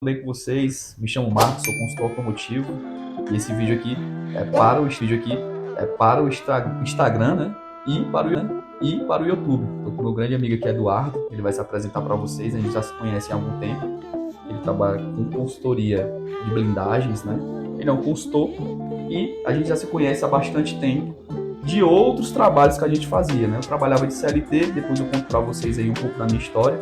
bem com vocês? Me chamo Marcos, sou consultor automotivo e esse vídeo aqui é para o Instagram, né? E para o YouTube. Estou com meu grande amigo aqui, Eduardo. Ele vai se apresentar para vocês. A gente já se conhece há algum tempo. Ele trabalha com consultoria de blindagens, né? Ele é um consultor e a gente já se conhece há bastante tempo de outros trabalhos que a gente fazia, né? Eu trabalhava de CLT, depois eu conto para vocês aí um pouco da minha história.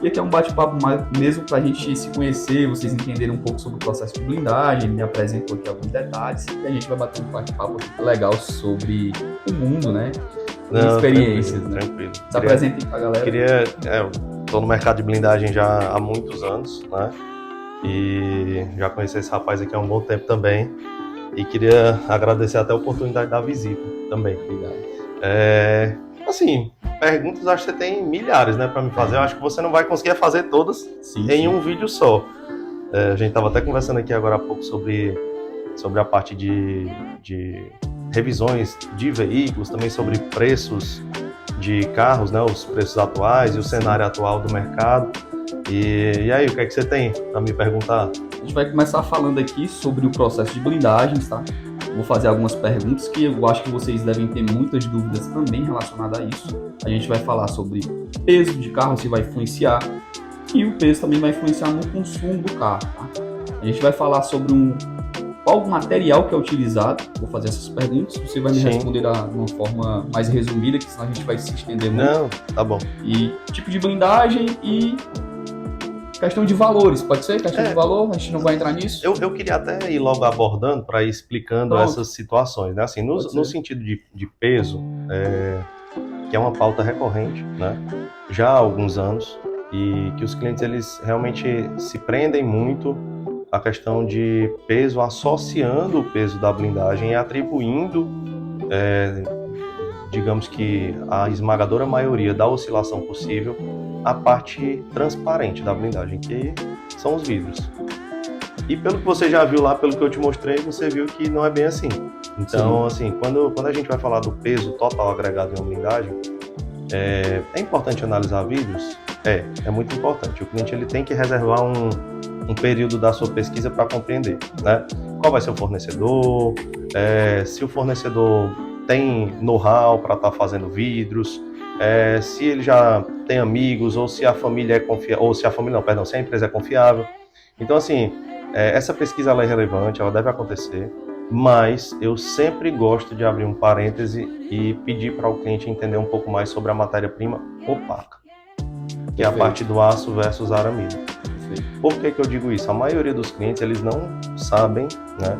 E aqui é um bate-papo mais mesmo para a gente se conhecer, vocês entenderem um pouco sobre o processo de blindagem. Ele me apresentou aqui alguns detalhes e a gente vai bater um bate-papo legal sobre o mundo, né? E Não, experiências, né? tranquilo. Se apresentem para a galera. Eu tô no mercado de blindagem já há muitos anos, né? E já conheci esse rapaz aqui há um bom tempo também. E queria agradecer até a oportunidade da visita também. Obrigado. Assim, perguntas acho que você tem milhares, né, para me fazer. Eu acho que você não vai conseguir fazer todas em um vídeo só. A gente estava até conversando aqui agora há pouco sobre a parte de revisões de veículos, também sobre preços de carros, né, os preços atuais e o cenário atual do mercado. E aí, o que é que você tem para me perguntar? A gente vai começar falando aqui sobre o processo de blindagens, tá? Vou fazer algumas perguntas que eu acho que vocês devem ter muitas dúvidas também relacionadas a isso. A gente vai falar sobre peso de carro, se vai influenciar, e o peso também vai influenciar no consumo do carro, tá? A gente vai falar sobre qual material que é utilizado. Vou fazer essas perguntas, você vai me responder de uma forma mais resumida, que senão a gente vai se estender muito. Não, tá bom. E tipo de blindagem e questão de valores, pode ser? Questão de valor, a gente não vai entrar nisso? Eu queria até ir logo abordando para ir explicando essas situações, né? Assim, no sentido de peso, que é uma pauta recorrente, né? Já há alguns anos, e que os clientes eles realmente se prendem muito à questão de peso, associando o peso da blindagem e atribuindo, digamos que a esmagadora maioria da oscilação possível a parte transparente da blindagem, que são os vidros. E pelo que você já viu lá, pelo que eu te mostrei, você viu que não é bem assim. Então, assim, quando a gente vai falar do peso total agregado em uma blindagem, é importante analisar vidros? É muito importante. O cliente ele tem que reservar um período da sua pesquisa para compreender, né? Qual vai ser o fornecedor, se o fornecedor tem know-how para estar fazendo vidros, se ele já tem amigos, ou se a família é confiável, ou se a família não, perdão, se a empresa é confiável. Então, assim, essa pesquisa ela é relevante, ela deve acontecer, mas eu sempre gosto de abrir um parêntese e pedir para o cliente entender um pouco mais sobre a matéria-prima opaca, que é a parte do aço versus aramida. Por que eu digo isso? A maioria dos clientes, eles não sabem, né,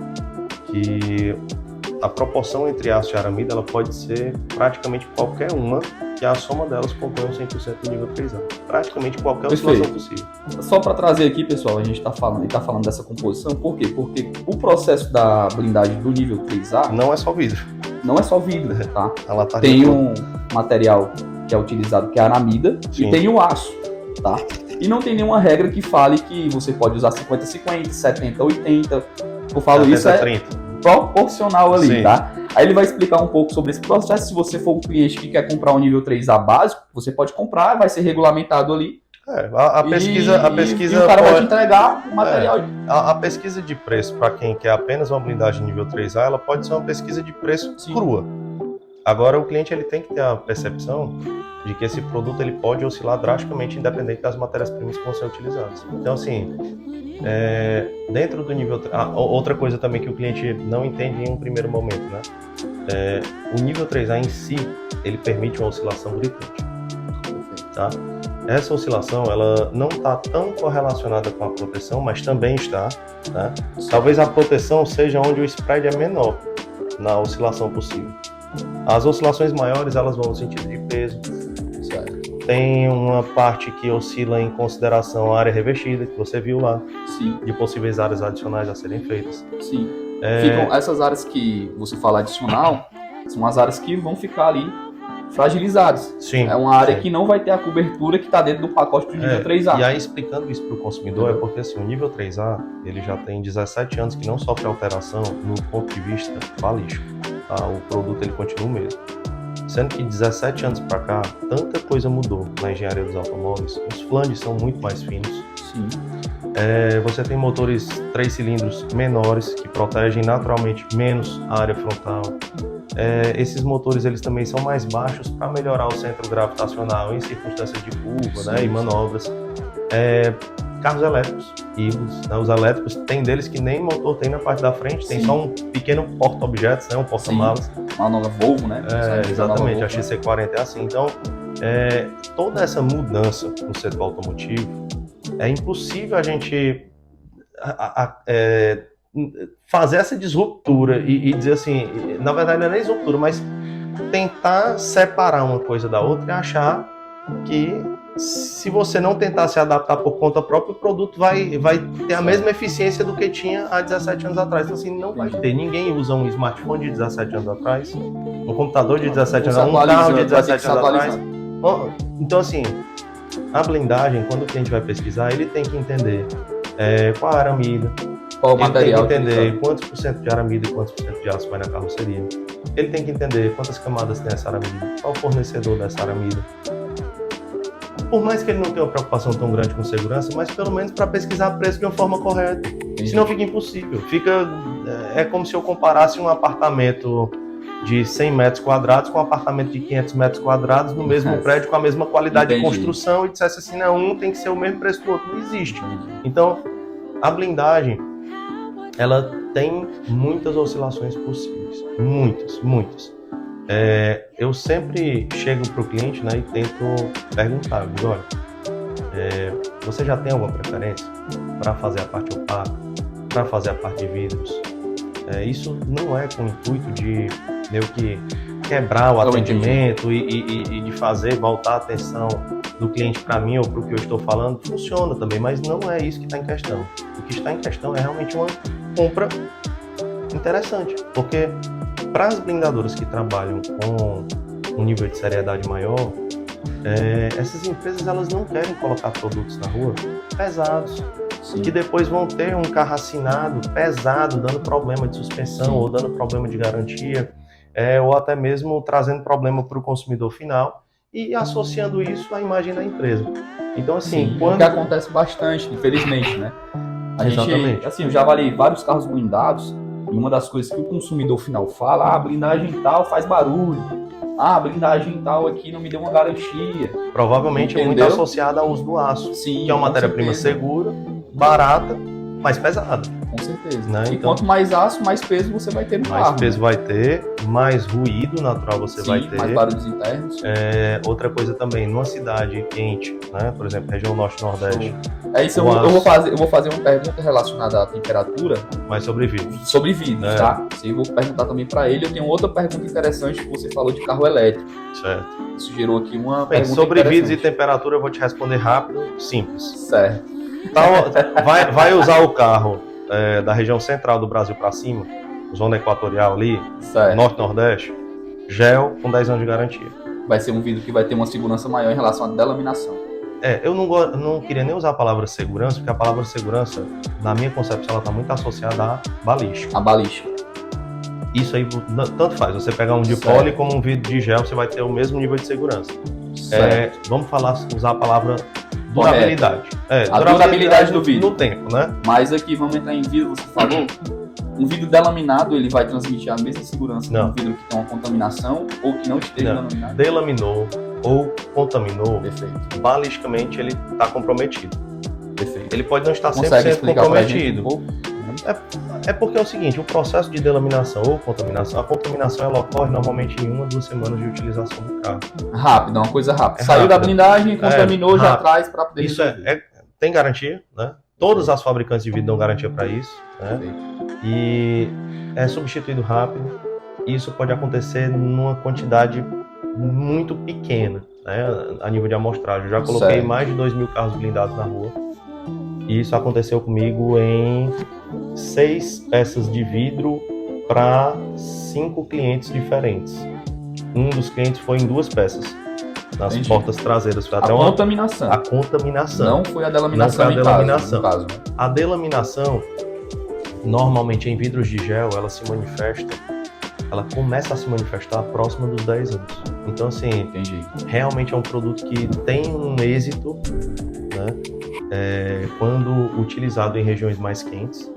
que a proporção entre aço e aramida ela pode ser praticamente qualquer uma, que a soma delas compõe 100% do nível 3A. Praticamente qualquer oscilação possível. Só para trazer aqui, pessoal, a gente está falando dessa composição, por quê? Porque o processo da blindagem do nível 3A... Não é só vidro. Não é só vidro, tá? Ela tá tem um material que é utilizado, que é a aramida, e tem o aço, tá? E não tem nenhuma regra que fale que você pode usar 50-50, 70-80. Eu falo isso, 30. Proporcional ali, tá? Aí ele vai explicar um pouco sobre esse processo. Se você for um cliente que quer comprar um nível 3A básico, você pode comprar, vai ser regulamentado ali. A pesquisa e o cara vai te entregar o material. A pesquisa de preço para quem quer apenas uma blindagem nível 3A, ela pode ser uma pesquisa de preço crua. Agora o cliente ele tem que ter a percepção de que esse produto ele pode oscilar drasticamente independente das matérias-primas que vão ser utilizadas. Então, assim, dentro do nível... outra coisa também que o cliente não entende em um primeiro momento, né? O nível 3A em si, ele permite uma oscilação gritante, tá? Essa oscilação, ela não está tão correlacionada com a proteção, mas também está, né? Talvez a proteção seja onde o spread é menor na oscilação possível. As oscilações maiores, elas vão no sentido de peso. Tem uma parte que oscila em consideração a área revestida, que você viu lá. Sim. De possíveis áreas adicionais a serem feitas. Sim. Ficam essas áreas que você fala adicional, são as áreas que vão ficar ali fragilizadas. Sim. É uma área que não vai ter a cobertura que está dentro do pacote do nível 3A. E aí, explicando isso para o consumidor, é porque assim, o nível 3A, ele já tem 17 anos que não sofre alteração no ponto de vista balístico. Tá? O produto ele continua o mesmo. Sendo que 17 anos para cá, tanta coisa mudou na engenharia dos automóveis. Os flanges são muito mais finos. Sim. Você tem motores 3 cilindros menores, que protegem naturalmente menos a área frontal. Esses motores eles também são mais baixos para melhorar o centro gravitacional em circunstâncias de curva, né, e manobras. Carros elétricos, híbridos, né, os elétricos, tem deles que nem motor tem na parte da frente, tem só um pequeno porta-objetos, né, um porta-malas. Uma nova Volvo, né? Exatamente, a XC40 é assim. Então, toda essa mudança no setor automotivo, é impossível a gente fazer essa disruptura e dizer assim, na verdade não é nem disruptura, mas tentar separar uma coisa da outra e achar que se você não tentar se adaptar por conta própria, o produto vai ter a mesma eficiência do que tinha há 17 anos atrás. Então assim, não vai ter. Ninguém usa um smartphone de 17 anos atrás, um computador de 17 anos atrás, um carro de 17 anos atrás. Então assim, a blindagem, quando o cliente vai pesquisar, ele tem que entender qual a aramida, qual o material, tem que entender quantos por cento de aramida e quantos por cento de aço vai na carroceria. Ele tem que entender quantas camadas tem essa aramida, qual o fornecedor dessa aramida. Por mais que ele não tenha uma preocupação tão grande com segurança, mas pelo menos para pesquisar preço de uma forma correta. Senão fica impossível. É como se eu comparasse um apartamento de 100 metros quadrados com um apartamento de 500 metros quadrados no mesmo prédio com a mesma qualidade de construção e dissesse assim, não, um tem que ser o mesmo preço do outro. Não existe. Então, a blindagem, ela tem muitas oscilações possíveis. Muitas. Eu sempre chego para o cliente, né, e tento perguntar, digo, olha, você já tem alguma preferência para fazer a parte opaca, para fazer a parte de vidros? Isso não é com o intuito de meio que quebrar o atendimento e de fazer voltar a atenção do cliente para mim ou para o que eu estou falando. Funciona também, mas não é isso que está em questão. O que está em questão é realmente uma compra interessante, porque para as blindadoras que trabalham com um nível de seriedade maior, essas empresas elas não querem colocar produtos na rua pesados, que depois vão ter um carro assinado pesado, dando problema de suspensão ou dando problema de garantia, ou até mesmo trazendo problema para o consumidor final e associando isso à imagem da empresa. Então, assim, o que acontece bastante, infelizmente, né? Exatamente. Assim, eu já avaliei vários carros blindados. E uma das coisas que o consumidor final fala, a blindagem tal faz barulho, a blindagem tal aqui não me deu uma garantia. Provavelmente é muito associada ao uso do aço, que é uma matéria-prima segura, barata, mas pesada. Com certeza. Né? E quanto mais aço, mais peso você vai ter no carro. Mais peso vai ter, mais ruído natural você vai ter. Mais barulhos internos. Outra coisa também, numa cidade quente, né? Por exemplo, região norte-nordeste. Isso, eu vou fazer uma pergunta relacionada à temperatura. Mas sobre vidros. Sobre vidros, tá? Eu vou perguntar também para ele. Eu tenho outra pergunta interessante que você falou de carro elétrico. Certo. Isso gerou aqui uma pergunta sobre vidros e temperatura eu vou te responder rápido, simples. Certo. Então, vai usar o carro da região central do Brasil para cima, zona equatorial ali, norte-nordeste, gel com 10 anos de garantia. Vai ser um vidro que vai ter uma segurança maior em relação à delaminação. Eu não queria nem usar a palavra segurança, porque a palavra segurança, na minha concepção, ela está muito associada à balística. A balística. Isso aí tanto faz, você pegar um de poli como um vidro de gel, você vai ter o mesmo nível de segurança. Vamos usar a palavra durabilidade. A durabilidade do vidro. No tempo, né? Mas aqui, vamos entrar em vidro, você falou. Um vidro delaminado, ele vai transmitir a mesma segurança que um vidro que tem uma contaminação ou que não esteja delaminado? Delaminou ou contaminou, perfeito, balisticamente ele está comprometido. Perfeito. Ele pode não estar 100% comprometido. É porque é o seguinte, o processo de delaminação ou contaminação, a contaminação ela ocorre normalmente em 1 a 2 semanas de utilização do carro. Rápido, é uma coisa rápida. Saiu da blindagem, contaminou, já traz para poder isso tem garantia, né? Todas as fabricantes de vidro dão garantia para isso, né? E é substituído rápido. Isso pode acontecer numa quantidade muito pequena, né? A nível de amostragem. Eu já coloquei mais de 2.000 carros blindados na rua. E isso aconteceu comigo em 6 peças de vidro para 5 clientes diferentes. Um dos clientes foi em 2 peças, nas portas traseiras. Foi até contaminação. A contaminação. Não foi a delaminação. Não foi a delaminação. Caso, né? A delaminação, normalmente em vidros de gel, ela se manifesta ela começa a se manifestar próxima dos 10 anos. Então, assim, Entendi. realmente é um produto que tem um êxito, né, quando utilizado em regiões mais quentes.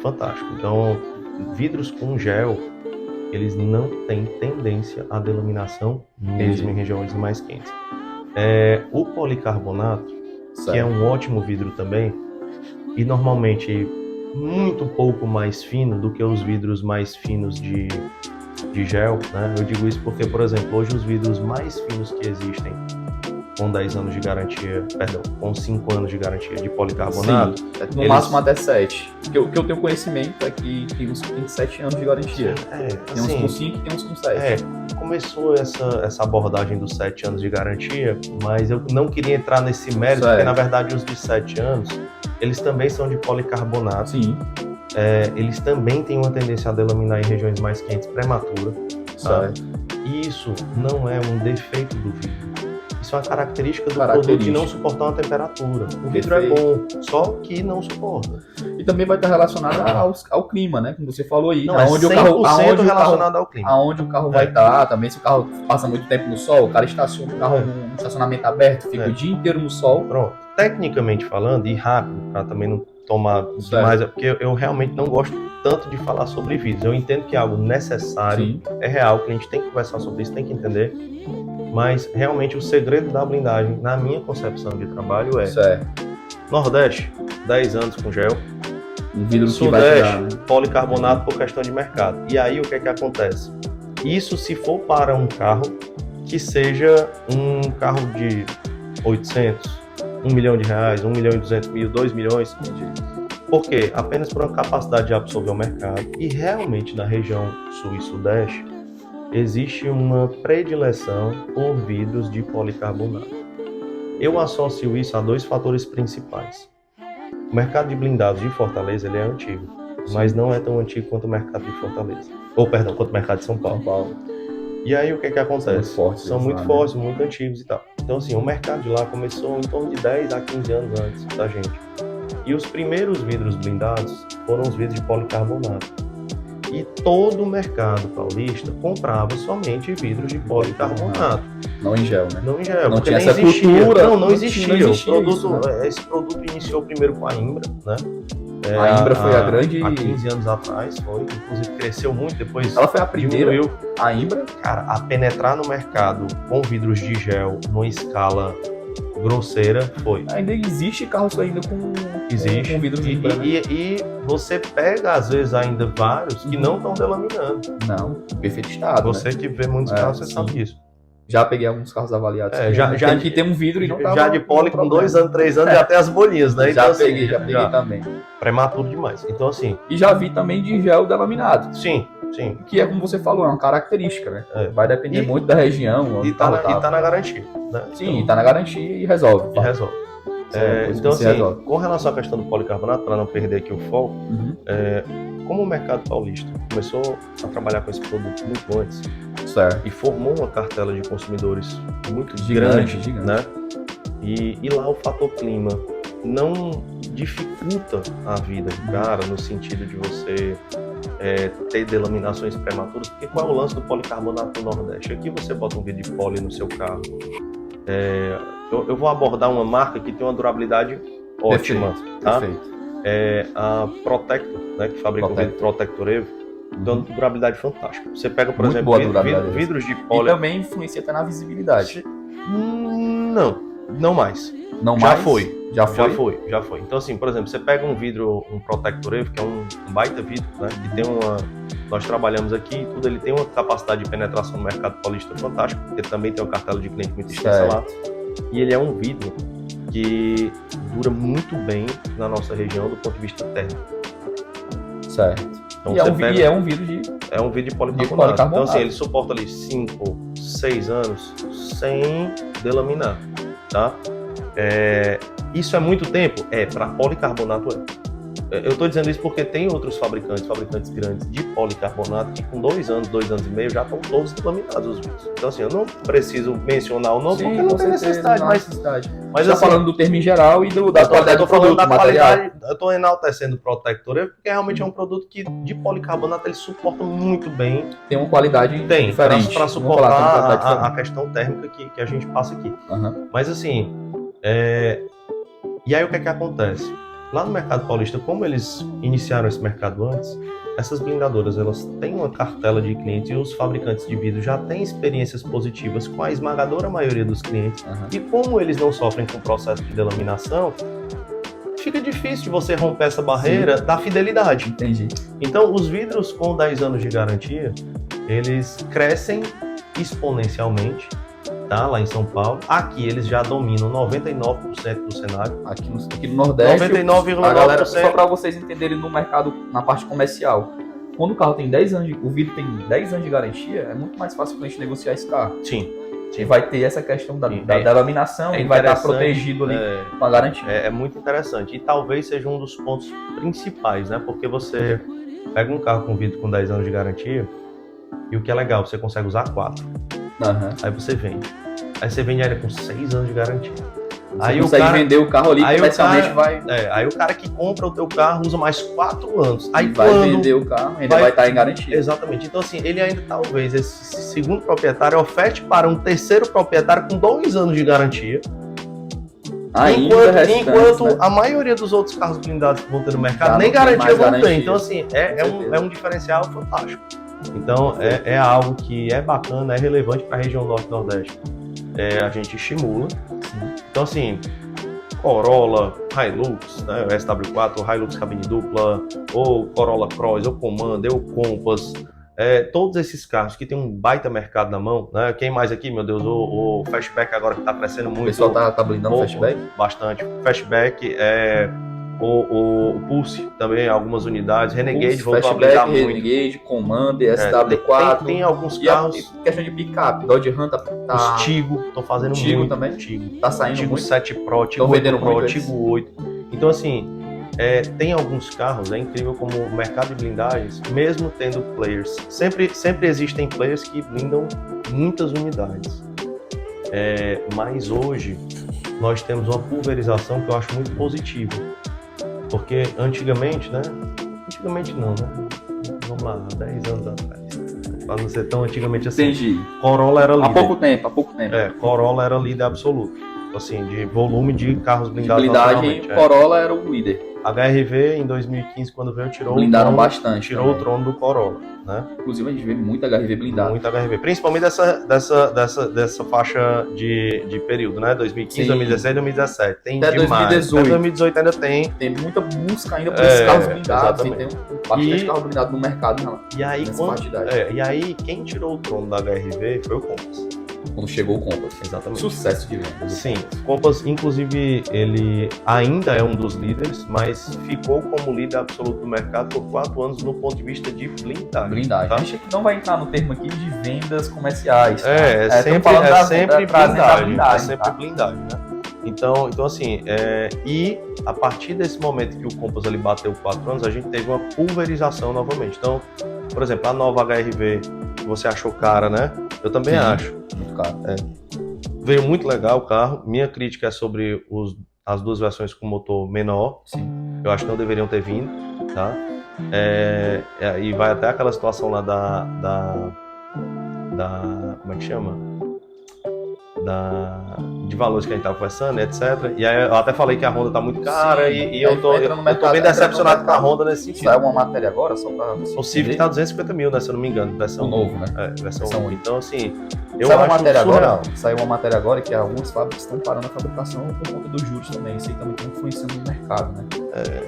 Fantástico. Então, vidros com gel, eles não têm tendência à delaminação mesmo em regiões mais quentes. O policarbonato, que é um ótimo vidro também, e normalmente muito pouco mais fino do que os vidros mais finos de gel, né? Eu digo isso porque, por exemplo, hoje os vidros mais finos que existem com 10 anos de garantia, com 5 anos de garantia de policarbonato. Sim, no máximo até 7. O que eu tenho conhecimento é que tem uns que tem 7 anos de garantia. Tem uns com 5 e tem uns com 7. Começou essa abordagem dos 7 anos de garantia, mas eu não queria entrar nesse mérito, porque na verdade os de 7 anos, eles também são de policarbonato. Sim. Eles também têm uma tendência a delaminar em regiões mais quentes prematura. Certo. E isso não é um defeito do vidro. Isso é uma característica do produto de não suportar uma temperatura. O vidro é bom, só que não suporta. E também vai estar relacionado ao clima, né? Como você falou aí. Não, aonde 100% relacionado ao clima. Aonde o carro vai estar, também se o carro passa muito tempo no sol, o cara estaciona o carro num estacionamento aberto, fica o dia inteiro no sol. Pronto. Tecnicamente falando, e rápido, para também não tomar demais, porque eu realmente não gosto tanto de falar sobre vidros. Eu entendo que é algo necessário, é real, que a gente tem que conversar sobre isso, tem que entender. Mas realmente o segredo da blindagem, na minha concepção de trabalho, Nordeste, 10 anos com gel. Um vidro Sudeste, que vai policarbonato por questão de mercado. E aí o que é que acontece? Isso se for para um carro que seja um carro de 800, 1 milhão de reais, 1 milhão e 200 mil, 2 milhões. Por quê? Apenas por uma capacidade de absorver o mercado. E realmente na região sul e sudeste, existe uma predileção por vidros de policarbonato. Eu associo isso a 2 fatores principais. O mercado de blindados de Fortaleza ele é antigo, mas não é tão antigo quanto o mercado de Fortaleza. Quanto o mercado de São Paulo. E aí o que é que acontece? São muito fortes, muito antigos e tal. Então assim, o mercado de lá começou em torno de 10 a 15 anos antes da gente. E os primeiros vidros blindados foram os vidros de policarbonato. E todo o mercado paulista comprava somente vidros de policarbonato. Não em gel, né? Não em gel. Não tinha essa cultura. Não existia. Isso, né? Esse produto iniciou primeiro com a Imbra, né? A Imbra foi a grande... Há 15 anos atrás, inclusive cresceu muito depois. Ela foi a primeira, diminuiu. A Imbra? Cara, a penetrar no mercado com vidros de gel numa escala grosseira foi. Ainda existe carros ainda com vidros de Imbra, e você pega às vezes ainda vários que não estão delaminando. Não, em perfeito estado. Você que vê muitos carros, você sabe disso. Já peguei alguns carros avaliados. Já que tem um vidro e não tava. Já de poli com 2 anos, 3 anos e até as bolinhas, né? Já então, peguei também. Prematuro demais. Então, assim. E já vi também de gel delaminado. Sim. Que é como você falou, é uma característica, né? Vai depender muito da região. E tá na garantia. Né? Sim, então, tá na garantia e resolve. Então, assim, com relação à questão do policarbonato, para não perder aqui o foco, como o mercado paulista começou a trabalhar com esse produto muito antes e formou uma cartela de consumidores muito grande, né? E lá o fator clima não dificulta a vida do cara no sentido de você ter delaminações prematuras, porque qual é o lance do policarbonato no Nordeste? Aqui você bota um vidro de poli no seu carro. Eu vou abordar uma marca que tem uma durabilidade ótima. Tá? Perfeito. A Protector, né, que fabrica o vidro Protector Evo, tem uma durabilidade fantástica. Você pega, por exemplo, vidros de poli... E também influencia até na visibilidade. Não mais. Já foi. Então, assim, por exemplo, você pega um Protector Evo, que é um baita vidro, né? Que tem nós trabalhamos aqui, ele tem uma capacidade de penetração no mercado paulista fantástica, porque também tem uma cartela de cliente muito extensa lá. E ele é um vidro que dura muito bem na nossa região do ponto de vista térmico. Certo. Então, é um vidro de... É um vidro de policarbonato. Então, assim, ele suporta ali 5, 6 anos sem delaminar, tá? Isso é muito tempo? Para policarbonato Eu estou dizendo isso porque tem outros fabricantes grandes de policarbonato, que com 2 anos, 2 anos e meio, já estão todos laminados os vidros. Então, assim, eu não preciso mencionar o nome, Sim, porque não tem necessidade. não há necessidade. Mas Você assim, tá falando do termo em geral e da qualidade do produto, da material. qualidade, eu estou enaltecendo o Protector, porque realmente é um produto que, de policarbonato, ele suporta muito bem. Tem uma qualidade diferente. Para suportar a questão térmica que a gente passa aqui. Uhum. Mas assim, e aí o que é que acontece? Lá no mercado paulista, como eles iniciaram esse mercado antes, essas blindadoras, elas têm uma cartela de clientes e os fabricantes de vidro já têm experiências positivas com a esmagadora maioria dos clientes. Uhum. E como eles não sofrem com o processo de delaminação, fica difícil de você romper essa barreira da fidelidade. Entendi. Então, os vidros com 10 anos de garantia, eles crescem exponencialmente, tá? Lá em São Paulo. Aqui eles já dominam 99% do cenário. Aqui no Nordeste, 99,9%. Só para vocês entenderem no mercado, na parte comercial. Quando o carro tem 10 anos, o vidro tem 10 anos de garantia, é muito mais fácil para a gente negociar esse carro. Sim. E vai ter essa questão da laminação e vai estar protegido ali com a garantia. É muito interessante. E talvez seja um dos pontos principais, né? Porque você pega um carro com vidro com 10 anos de garantia e o que é legal, você consegue usar 4. Uhum. Aí você vende. Aí você vende ainda com 6 anos de garantia. Você aí consegue vender o carro ali, comercialmente vai... aí o cara que compra o teu carro usa mais 4 anos. Aí vai vender o carro, ainda vai estar em garantia. Exatamente. Então assim, ele ainda talvez, esse segundo proprietário, oferte para um terceiro proprietário com 2 anos de garantia. Enquanto né? A maioria dos outros carros blindados que vão ter no mercado nem garantia vão ter. Então assim, é um diferencial fantástico. Então é algo que é bacana, é relevante para a região Norte e Nordeste. A gente estimula. Então assim, Corolla, Hilux, né, SW4, Hilux cabine dupla, ou Corolla Cross, ou Commander, ou Compass, todos esses carros que tem um baita mercado na mão, né? Quem mais aqui, meu Deus, o Fastback agora que está crescendo muito. O pessoal tá blindando o Fastback? Bastante. Fastback, o Pulse também, algumas unidades, Renegade voltou a blindar muito. Renegade, Commander, SW4. Tem alguns carros. E questão de picape, Dodge Ram tá... Os Tigo, estão fazendo Tigo muito. Também? Tigo. Tá saindo Tigo muito. 7 Pro, Tigo 8 Pro, Tigo 8. Então assim, tem alguns carros, é incrível como o mercado de blindagens, mesmo tendo players, sempre existem players que blindam muitas unidades. Mas hoje nós temos uma pulverização que eu acho muito positiva. Porque antigamente, né? Antigamente não, né? Vamos lá, 10 anos atrás. Para não ser tão antigamente assim. Entendi. Corolla era líder. Há pouco tempo. Corolla era líder absoluto. Assim, de volume de carros blindados. De blindagem, Corolla era o líder. HRV em 2015, quando veio, tirou o trono do Corolla, né? Inclusive a gente vê muita HRV blindada. Muita HRV, principalmente dessa faixa de período, né? 2015, 2016, 2017. Tem até demais. 2018. Até 2018 ainda tem. Tem muita busca ainda por esses carros blindados. Exatamente. Tem bastante carro blindado no mercado. Não, e aí, quem tirou o trono da HRV foi o Compass. Quando chegou o Compass. Exatamente. Sucesso de vendas. Sim, o Compass, inclusive, ele ainda é um dos líderes, mas ficou como líder absoluto do mercado por 4 anos no ponto de vista de blindagem. Tá? A gente não vai entrar no termo aqui de vendas comerciais. Tá? Sempre blindagem. É sempre blindagem, né? Então assim, e a partir desse momento que o Compass ali bateu 4 anos, a gente teve uma pulverização novamente. Então, por exemplo, a nova HRV, que você achou cara, né? Eu também acho. Muito caro. Veio muito legal o carro. Minha crítica é sobre as duas versões com motor menor. Sim. Eu acho que não deveriam ter vindo, tá? E vai até aquela situação lá da como é que chama? De valores que a gente estava conversando, etc. E aí eu até falei que a Honda tá muito cara. Sim, e eu tô bem decepcionado com a Honda nesse sentido. Saiu uma matéria agora só pra... O Civic tá 250 mil, né? Se eu não me engano, versão novo, né? Versão 1. Então, assim, eu saiu acho Saiu uma matéria agora que algumas fábricas estão parando a fabricação por conta dos juros também. Isso aí também está influenciando no mercado, né?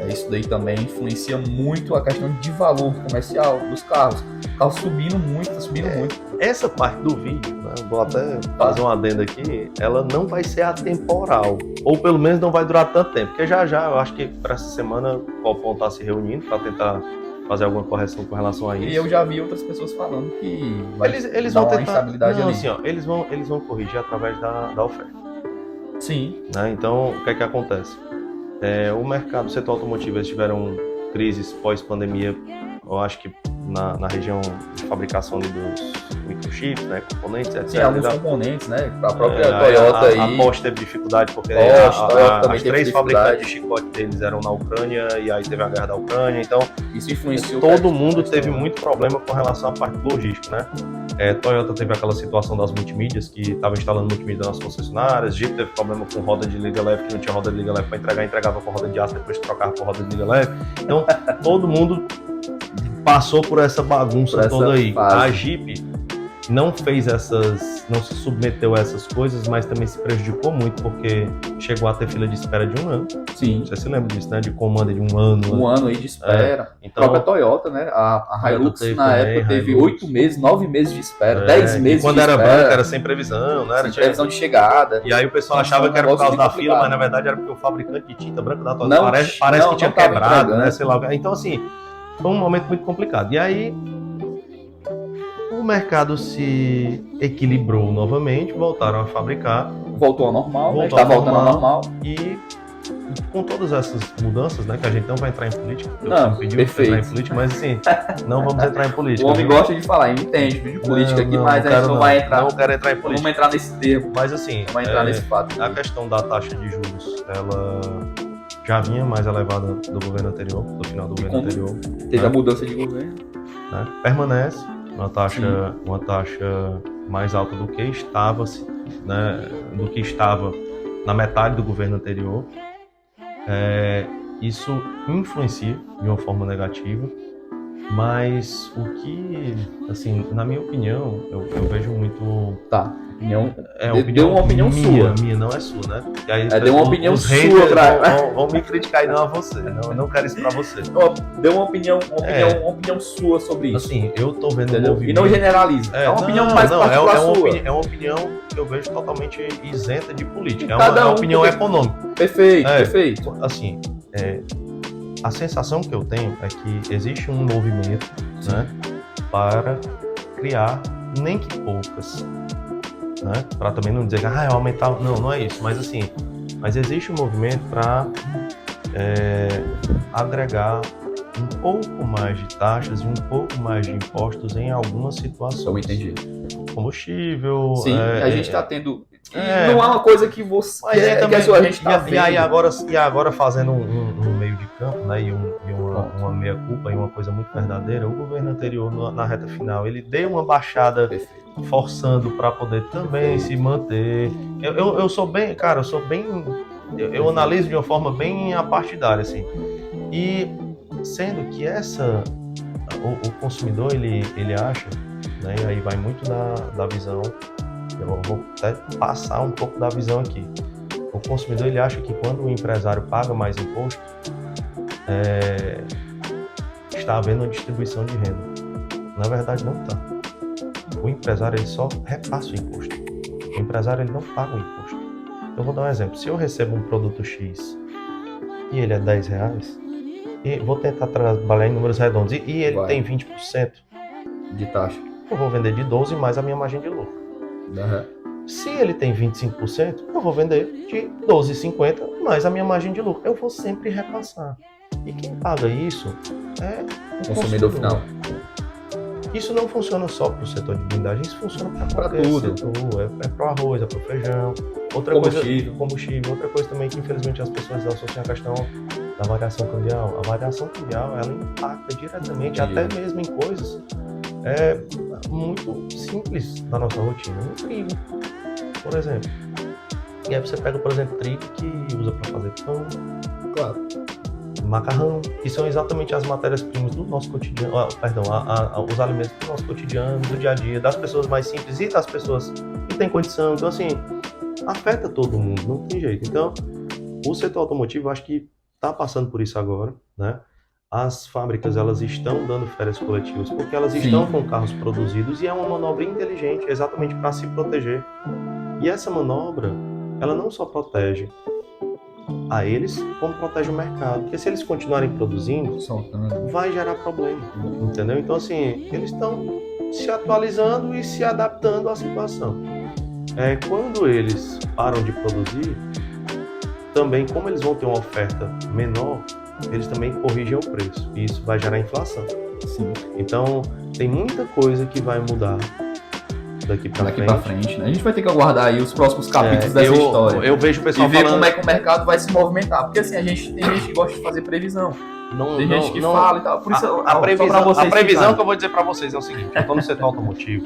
Isso daí também influencia muito a questão de valor comercial dos carros. O carro subindo muito, tá subindo muito. Essa parte do vídeo, né? Vou até fazer uma adenda aqui, ela não vai ser atemporal. Ou pelo menos não vai durar tanto tempo. Porque já eu acho que para essa semana o Copom tá se reunindo para tentar fazer alguma correção com relação a isso. E eu já vi outras pessoas falando que eles dar vão uma tentar, instabilidade ali. Assim, ó, eles vão corrigir através da oferta. Sim. Né? Então, o que é que acontece? O mercado, o setor automotivo, eles tiveram crises pós-pandemia, eu acho que na região de fabricação ali dos microchips, né, componentes, etc. Sim, alguns componentes, né? A própria É, Toyota aí. a Bosch teve dificuldade porque Toyota também as teve 3 dificuldade. fabricantes de chicote deles eram na Ucrânia e aí teve a guerra da Ucrânia, então Isso influenciou. todo mundo teve muito problema com relação à parte logística, né? Toyota teve aquela situação das multimídias, que estava instalando multimídia nas concessionárias, Jeep teve problema com roda de liga leve, que não tinha roda de liga leve para entregar, entregava com roda de aço, depois trocava por roda de liga leve. Então, todo mundo passou por essa bagunça toda aí. fase. A Jeep não se submeteu a essas coisas, mas também se prejudicou muito, porque chegou a ter fila de espera de 1 ano. Sim. Você se lembra disso, né? De comando de 1 ano. 1 ano aí de espera. Então, A própria Toyota, né? A Hilux na época teve Hilux. 8 meses, 9 meses de espera, 10 meses quando de era espera. banca, era sem previsão, né? Sem previsão de chegada. E aí o pessoal Então, achava que era por causa da negócio fila, complicado. mas na verdade era porque o fabricante de tinta branca da Toyota Não, parece não, que tinha não tava quebrado, entregando. né? Sei lá. Então, assim, foi um momento muito complicado. E aí o mercado se equilibrou novamente, voltaram a fabricar Voltou ao normal, né? Voltou Está ao voltando ao normal. e com todas essas mudanças, né, que a gente não vai entrar em política, porque Não, você me pediu perfeito. pra entrar em política, mas assim, não vamos entrar em política. O homem viu? gosta de falar, ele entende de política aqui, mas a gente não vai entrar. Não quero entrar em Não política. vamos entrar nesse termo, Mas assim, vamos entrar nesse fato. a questão da taxa de juros, ela já vinha mais elevada do governo anterior, do final do governo anterior. Teve a mudança de governo. Né? Permanece uma taxa mais alta do que estava, né, na metade do governo anterior. Isso influencia de uma forma negativa, mas o que, assim, na minha opinião, eu vejo muito... Tá, opinião. opinião Deu uma opinião minha, sua. Minha, não é sua, né? E aí, Deu uma opinião os sua haters pra... vão me criticar e não a você. Eu não quero isso pra você. Deu uma opinião sua sobre isso. Assim, eu tô vendo Entendeu? um movimento... E não generaliza. É uma opinião mais particular sua. É uma opinião que eu vejo totalmente isenta de política. É Cada uma um opinião tem- econômica. Perfeito, perfeito. Assim, a sensação que eu tenho é que existe um movimento, né, para criar, nem que poucas, né, para também não dizer, aumentar, não é isso, mas assim, existe um movimento para agregar um pouco mais de taxas e um pouco mais de impostos em algumas situações. Eu entendi. Combustível... Sim, a gente está tendo... É. Não é uma coisa que você... Mas aí também, que a gente tá e aí vendo. agora fazendo um meio de campo, né, e uma meia-culpa e uma coisa muito verdadeira, o governo anterior, na reta final, ele deu uma baixada Perfeito. forçando para poder também se manter. Eu sou bem, cara, eu analiso de uma forma bem apartidária, assim. E sendo que o consumidor, ele acha, né, e aí vai muito da visão, eu vou até passar um pouco da visão aqui. O consumidor, ele acha que quando o empresário paga mais imposto, está havendo uma distribuição de renda. Na verdade, não está. O empresário, ele só repassa o imposto. O empresário, ele não paga o imposto. Eu vou dar um exemplo. Se eu recebo um produto X e ele é R$10, e vou tentar trabalhar em números redondos, e ele tem 20% de taxa, eu vou vender de 12 mais a minha margem de lucro. Se ele tem 25%, eu vou vender de 12,50 mais a minha margem de lucro. Eu vou sempre repassar. E quem paga isso é o consumidor final. Isso não funciona só para o setor de blindagem, isso funciona para tudo. setor. É para o arroz, é para o feijão. Combustível. Outra coisa também que infelizmente as pessoas associam a questão da variação cambial. A variação cambial, ela impacta diretamente, até mesmo em coisas muito simples da nossa rotina. No trigo, por exemplo. E aí você pega, por exemplo, trigo que usa para fazer pão, Claro. macarrão, que são exatamente as matérias-primas do nosso cotidiano, os alimentos do nosso cotidiano, do dia a dia, das pessoas mais simples e das pessoas que têm condição. Então, assim, afeta todo mundo, não tem jeito. Então, o setor automotivo, eu acho que está passando por isso agora, né? As fábricas, elas estão dando férias coletivas porque elas estão com carros produzidos e é uma manobra inteligente, exatamente para se proteger. E essa manobra, ela não só protege a eles, como protege o mercado. Porque se eles continuarem produzindo, vai gerar problema, entendeu? Então, assim, eles estão se atualizando e se adaptando à situação. Quando eles param de produzir, também, como eles vão ter uma oferta menor, eles também corrigem o preço. E isso vai gerar inflação. Sim. Então, tem muita coisa que vai mudar daqui pra frente. Né? A gente vai ter que aguardar aí os próximos capítulos dessa história. Eu vejo o pessoal e ver falando... como é que o mercado vai se movimentar. Porque assim, tem gente que gosta de fazer previsão. Tem gente que fala e tal. Por isso, a previsão que eu vou dizer pra vocês é o seguinte. Eu tô no setor automotivo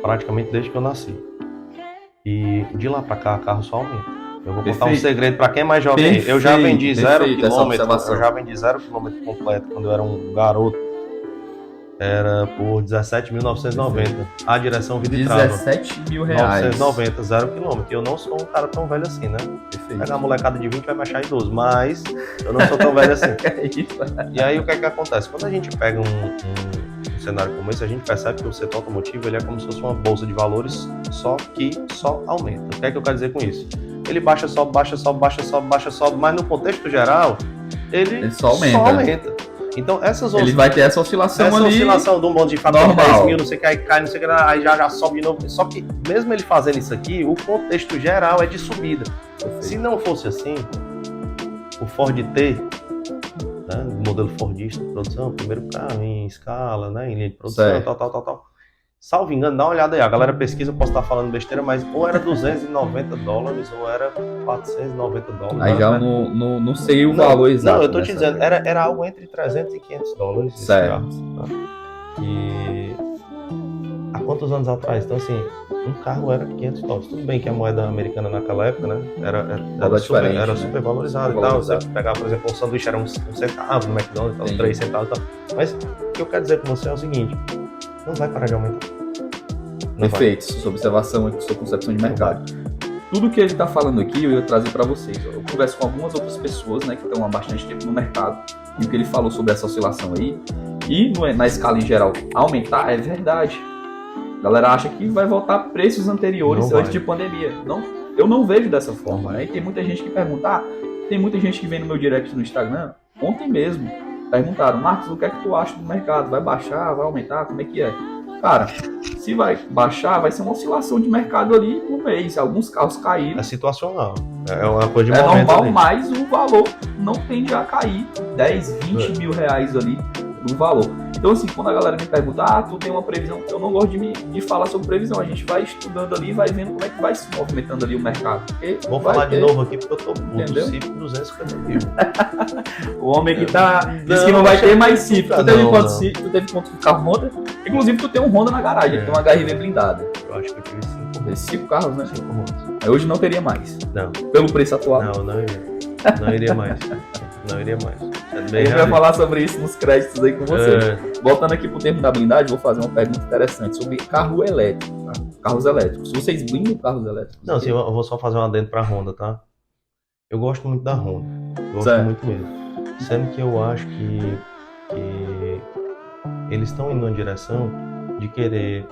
praticamente desde que eu nasci. E de lá pra cá, carro só aumenta. Eu vou contar um segredo pra quem é mais jovem. Eu já vendi 0 km. Eu já vendi 0 km completo quando eu era um garoto. Era por 17.990. A direção vida e trava. 17 mil reais. 990, 0 km. Eu não sou um cara tão velho assim, né? Pegar uma molecada de 20 vai me achar idoso, mas eu não sou tão velho assim. E aí o que é que acontece? Quando a gente pega um cenário como esse, a gente percebe que o setor automotivo ele é como se fosse uma bolsa de valores, só que só aumenta. O que é que eu quero dizer com isso? Ele baixa, sobe, baixa, sobe, baixa, sobe, baixa, sobe, mas no contexto geral, ele só aumenta. Então, ele vai ter essa oscilação ali. Essa oscilação de um monte de fator 10 mil, não sei o que, aí cai, não sei o que, aí já sobe de novo. Só que, mesmo ele fazendo isso aqui, o contexto geral é de subida. Se não fosse assim, o Ford T, né, o modelo Fordista de produção, primeiro carro em escala, né, em linha de produção, tal. Salvo engano, dá uma olhada aí. A galera pesquisa, eu posso estar falando besteira, mas ou era $290 ou era $490. Aí já não sei o valor exato. Não, eu tô te dizendo, era algo entre $300 e $500. Certo. E há quantos anos atrás? Então, assim, um carro era $500. Tudo bem que a moeda americana naquela época, né, era super valorizada e tal. Você pegar, por exemplo, um sanduíche era um centavo no McDonald's, então, 3 centavos e tal. Mas o que eu quero dizer com você é o seguinte: não vai parar de aumentar. Perfeito, sua observação e sua concepção de mercado. Tudo que ele está falando aqui eu ia trazer para vocês. Eu converso com algumas outras pessoas, né, que estão há bastante tempo no mercado, e o que ele falou sobre essa oscilação aí, e na escala em geral, aumentar é verdade. A galera acha que vai voltar a preços anteriores antes de pandemia. Não, eu não vejo dessa forma, né? E tem muita gente que pergunta, tem muita gente que vem no meu direct no Instagram, ontem mesmo, perguntaram: Marcos, o que é que tu acha do mercado? Vai baixar, vai aumentar? Como é que é? Cara, se vai baixar, vai ser uma oscilação de mercado ali por mês. Alguns carros caíram. É situacional. É uma coisa de momento. É normal, ali. Mas o valor não tende a cair 10, 20 mil reais ali no valor. Então, assim, quando a galera me pergunta, tu tem uma previsão, eu não gosto de falar sobre previsão. A gente vai estudando ali, vai vendo como é que vai se movimentando ali o mercado. Vou falar de novo aqui porque eu tô puto. CIP 250 mil. O homem que diz que não vai ter mais CIP. Tu teve quantos carros Honda? Inclusive, tu tem um Honda na garagem, tem uma HRV blindada. Eu acho que eu tive 5 carros, né? 5 Hondas. Aí hoje não teria mais. Não. Pelo preço atual. Não iria. Não iria mais. Não iria mais. A gente vai falar sobre isso nos créditos aí com você. Voltando aqui pro termo da blindagem, vou fazer uma pergunta interessante sobre carro elétrico, tá? Carros elétricos. Vocês blindam carros elétricos? Não, sim, eu vou só fazer um adendo pra Honda, tá? Eu gosto muito da Honda. Gosto muito mesmo. Sendo que eu acho que eles estão indo numa direção de querer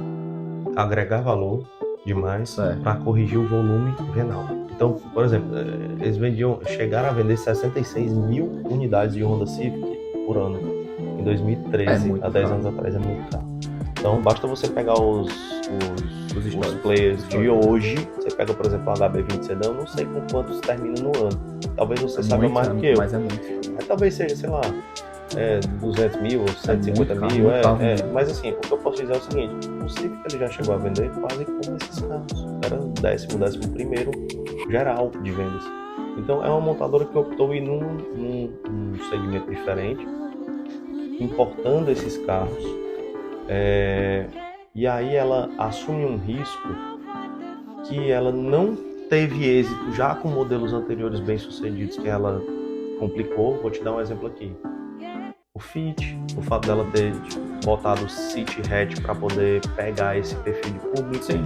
agregar valor demais para corrigir o volume venal. Então, por exemplo, eles chegaram a vender 66 mil unidades de Honda Civic por ano em 2013, há 10 anos atrás. É muito caro. Então, basta você pegar os players de hoje. Você pega, por exemplo, o HB20 Sedan, eu não sei com quantos termina no ano. Talvez você saiba mais do que eu. Mas é muito. Mas talvez seja, sei lá, 200 mil ou 150 mil. Mas assim, o que eu posso dizer é o seguinte: o Civic ele já chegou a vender quase como esses carros. Era o 11º geral de vendas. Então é uma montadora que optou em num segmento diferente, importando esses carros. E aí ela assume um risco que ela não teve êxito já com modelos anteriores bem sucedidos que ela complicou. Vou te dar um exemplo aqui. O Fit, o fato dela ter botado o City Hatch para poder pegar esse perfil de público. Sim.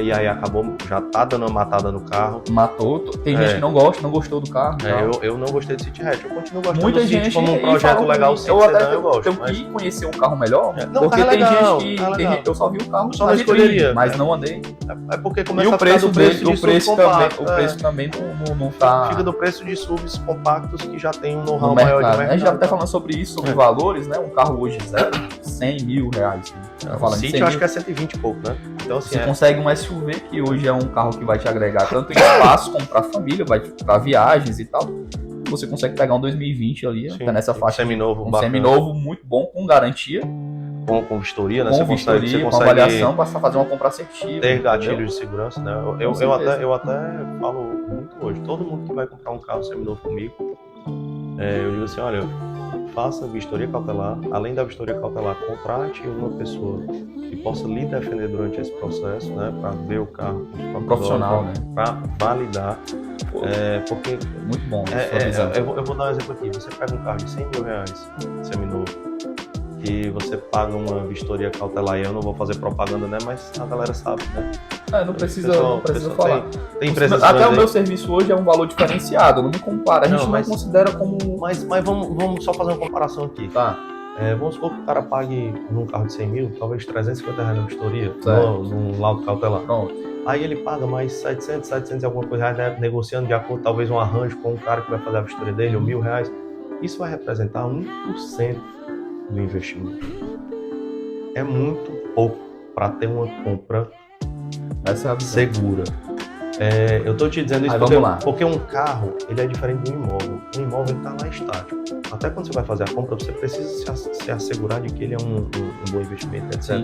E aí acabou, já tá dando uma matada no carro. Matou. Tem gente que não gostou do carro. Eu não gostei do City Hatch. Eu continuo gostando Muita do gente City como um projeto legal. Eu gosto. Eu quis conhecer um carro melhor, porque tem gente que eu só vi o carro, só não escolheria, mas não andei. É porque começa a ficar do preço de SUV compacto. O preço também não tá... Fica do preço de SUVs compactos que já tem um know-how maior de mercado. A gente já tá falando sobre isso, sobre valores, né? Um carro hoje zero, 100 mil reais. O City eu acho que é 120 e pouco, né? Então, assim, você consegue um SUV que hoje é um carro que vai te agregar tanto em espaço como para família, vai para viagens e tal. você consegue pegar um 2020 ali, Sim, tá nessa faixa. Seminovo, Um bacana. seminovo muito bom, com garantia. Com vistoria, né? Com Você vistoria, com consegue avaliação, para fazer uma compra assertiva. ter gatilhos entendeu? de segurança, né? Com Eu certeza. até falo muito hoje. Todo mundo que vai comprar um carro seminovo comigo, eu digo assim, olha, faça vistoria cautelar. Além da vistoria cautelar, contrate uma pessoa que possa lhe defender durante esse processo, né? Para ver o carro com os próprios Profissional, olhos, né? para validar. Pô, Porque muito bom. Sua visão. eu vou dar um exemplo aqui. Você pega um carro de 100 mil reais, seminovo, e você paga uma vistoria cautelar, e eu não vou fazer propaganda, né? Mas a galera sabe, né? Não precisa falar. Tem empresas Até o aí. meu serviço hoje é um valor diferenciado, não me compara. A gente não mas- considera como... Mas vamos só fazer uma comparação aqui. Tá, Vamos supor que o cara pague num carro de 100 mil, talvez 350 reais na vistoria, Certo. num laudo cautelar. pronto. Aí ele paga mais 700 e alguma coisa reais, né? Negociando de acordo, talvez um arranjo com o cara que vai fazer a vistoria dele, ou R$1.000. Isso vai representar 1% do investimento. É muito pouco para ter uma compra Essa é a visão. segura. Eu tô te dizendo isso Aí, vamos lá. porque um carro ele é diferente de um imóvel. Um imóvel está lá estático. Até quando você vai fazer a compra, você precisa se assegurar de que ele é um bom investimento, etc. Sim.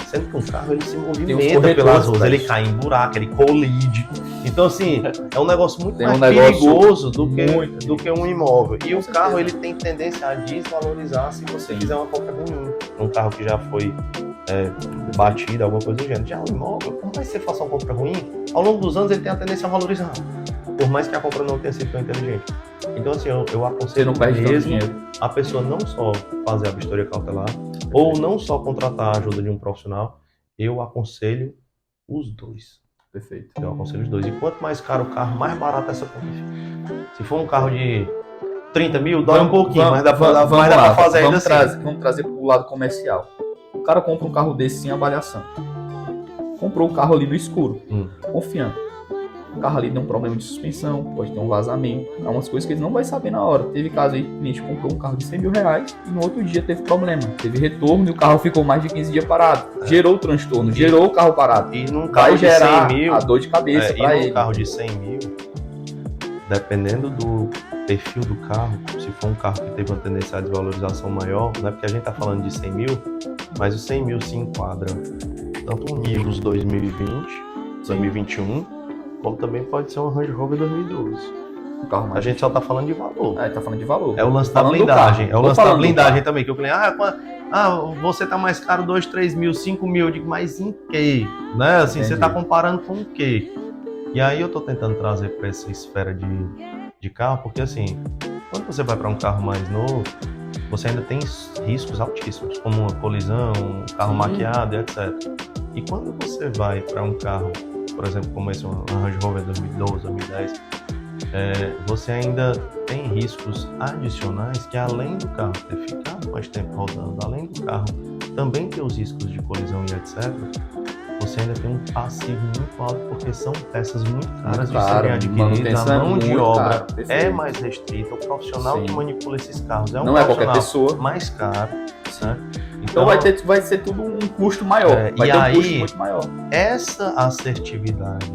Sendo que um carro ele se Tem movimenta uns corretores, pelas ruas, velho. ele cai em buraco, ele colide. Então, assim, é um negócio muito Tem mais um negócio perigoso muito do que um imóvel. E o Com carro certeza. ele tem tendência a desvalorizar se você Sim. fizer uma compra ruim. Um carro que já foi batido, alguma coisa do gênero. Já o imóvel, por mais que você faça uma compra ruim, ao longo dos anos ele tem a tendência a valorizar. Por mais que a compra não tenha sido tão inteligente. Então, assim, eu Você aconselho não perde tanto mesmo dinheiro. a pessoa não só fazer a vistoria cautelar, ou não só contratar a ajuda de um profissional, eu aconselho os dois. Perfeito. Eu aconselho os dois. E quanto mais caro o carro, mais barato essa conta fica. Se for um carro de 30 mil, dói um pouquinho, mas dá pra fazer ainda assim. Vamos trazer para o lado comercial. O cara compra um carro desse sem avaliação. Comprou o carro ali no escuro, confiando. O carro ali deu um problema de suspensão, pode ter um vazamento. É umas coisas que eles não vão saber na hora. Teve caso aí, o cliente comprou um carro de 100 mil reais e no outro dia teve problema. Teve retorno e o carro ficou mais de 15 dias parado. Gerou transtorno, gerou o carro parado. E num Vai carro de gerar 100 mil, a dor de cabeça para e num ele. carro de 100 mil, dependendo do perfil do carro, se for um carro que teve uma tendência à desvalorização maior, não é porque a gente está falando de 100 mil, mas os 100 mil se enquadram tanto um Nivus 2020, 2021, como também pode ser um Range Rover 2012. O carro mais... A gente só está falando de valor. tá falando de valor. É o lance da Falando do blindagem. carro. É o Tô lance da falando do blindagem carro. também, que o cliente, você tá mais caro 2, 3 mil, 5 mil, eu digo, mas em quê? Né? Assim, Entendi. você tá comparando com o quê? E aí eu tô tentando trazer para essa esfera de carro, porque assim, quando você vai para um carro mais novo, você ainda tem riscos altíssimos, como uma colisão, um carro maquiado e etc. E quando você vai para um carro, por exemplo, como esse, um Range Rover 2012, 2010, você ainda tem riscos adicionais que, além do carro ter ficado mais tempo rodando, além do carro também ter os riscos de colisão e etc., você ainda tem um passivo muito alto, porque são peças muito caras de serem adquiridas, a mão de obra é mais restrita, o profissional que manipula esses carros é um não é qualquer profissional pessoa. mais caro, né? Então vai ser tudo um custo maior, vai ter um custo muito maior. Essa assertividade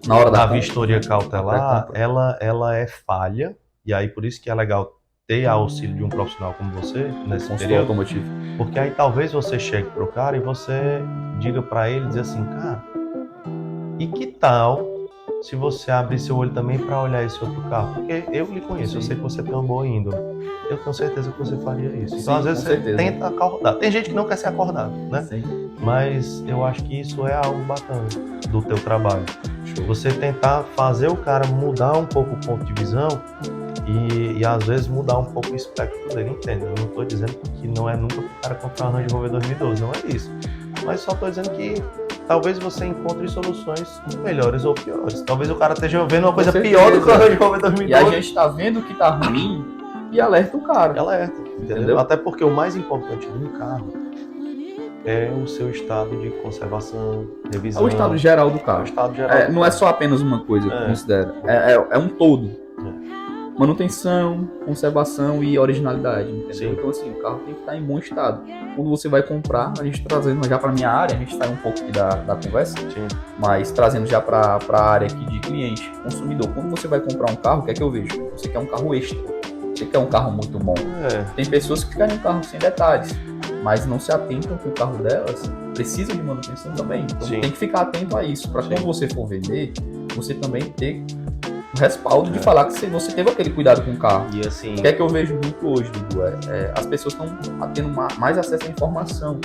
na hora da vistoria cautelar, ela é falha, e aí por isso que é legal ter auxílio de um profissional como você nesse período automotivo. Porque aí talvez você chegue pro cara e você diga pra ele, dizer assim, cara, e que tal se você abrir seu olho também para olhar esse outro carro? Porque eu lhe conheço, eu sei que você tem uma boa índole, eu tenho certeza que você faria isso. Então às vezes você tenta acordar. Tem gente que não quer ser acordado, né? Sim. Mas eu acho que isso é algo bacana do teu trabalho. Você tentar fazer o cara mudar um pouco o ponto de visão e às vezes mudar um pouco o espectro dele, entende? Eu não estou dizendo que não é nunca pro cara comprar um Range Rover 2012, não é isso. Mas só estou dizendo que talvez você encontre soluções melhores ou piores. Talvez o cara esteja vendo uma coisa pior do que o Range Rover 2012. E a gente está vendo que tá ruim e alerta o cara. Alerta, entendeu? Até porque o mais importante de um carro é o seu estado de conservação, revisão. É o estado geral do carro. É o estado geral não é só apenas uma coisa que considera. É um todo. manutenção, conservação e originalidade, entendeu? Sim. Então, assim, o carro tem que estar em bom estado. Quando você vai comprar, a gente trazendo já para minha área, a gente sai um pouco aqui da conversa, Sim. mas trazendo já para a área aqui de cliente, consumidor. Quando você vai comprar um carro, o que é que eu vejo? Você quer um carro extra, você quer um carro muito bom. Tem pessoas que querem um carro sem detalhes, mas não se atentam que o carro delas precisa de manutenção também. Então Sim. tem que ficar atento a isso, para Sim. quando você for vender, você também ter o respaldo de falar que você teve aquele cuidado com o carro. E assim... O que é que eu vejo muito hoje, Dudu? As pessoas estão tendo mais acesso à informação.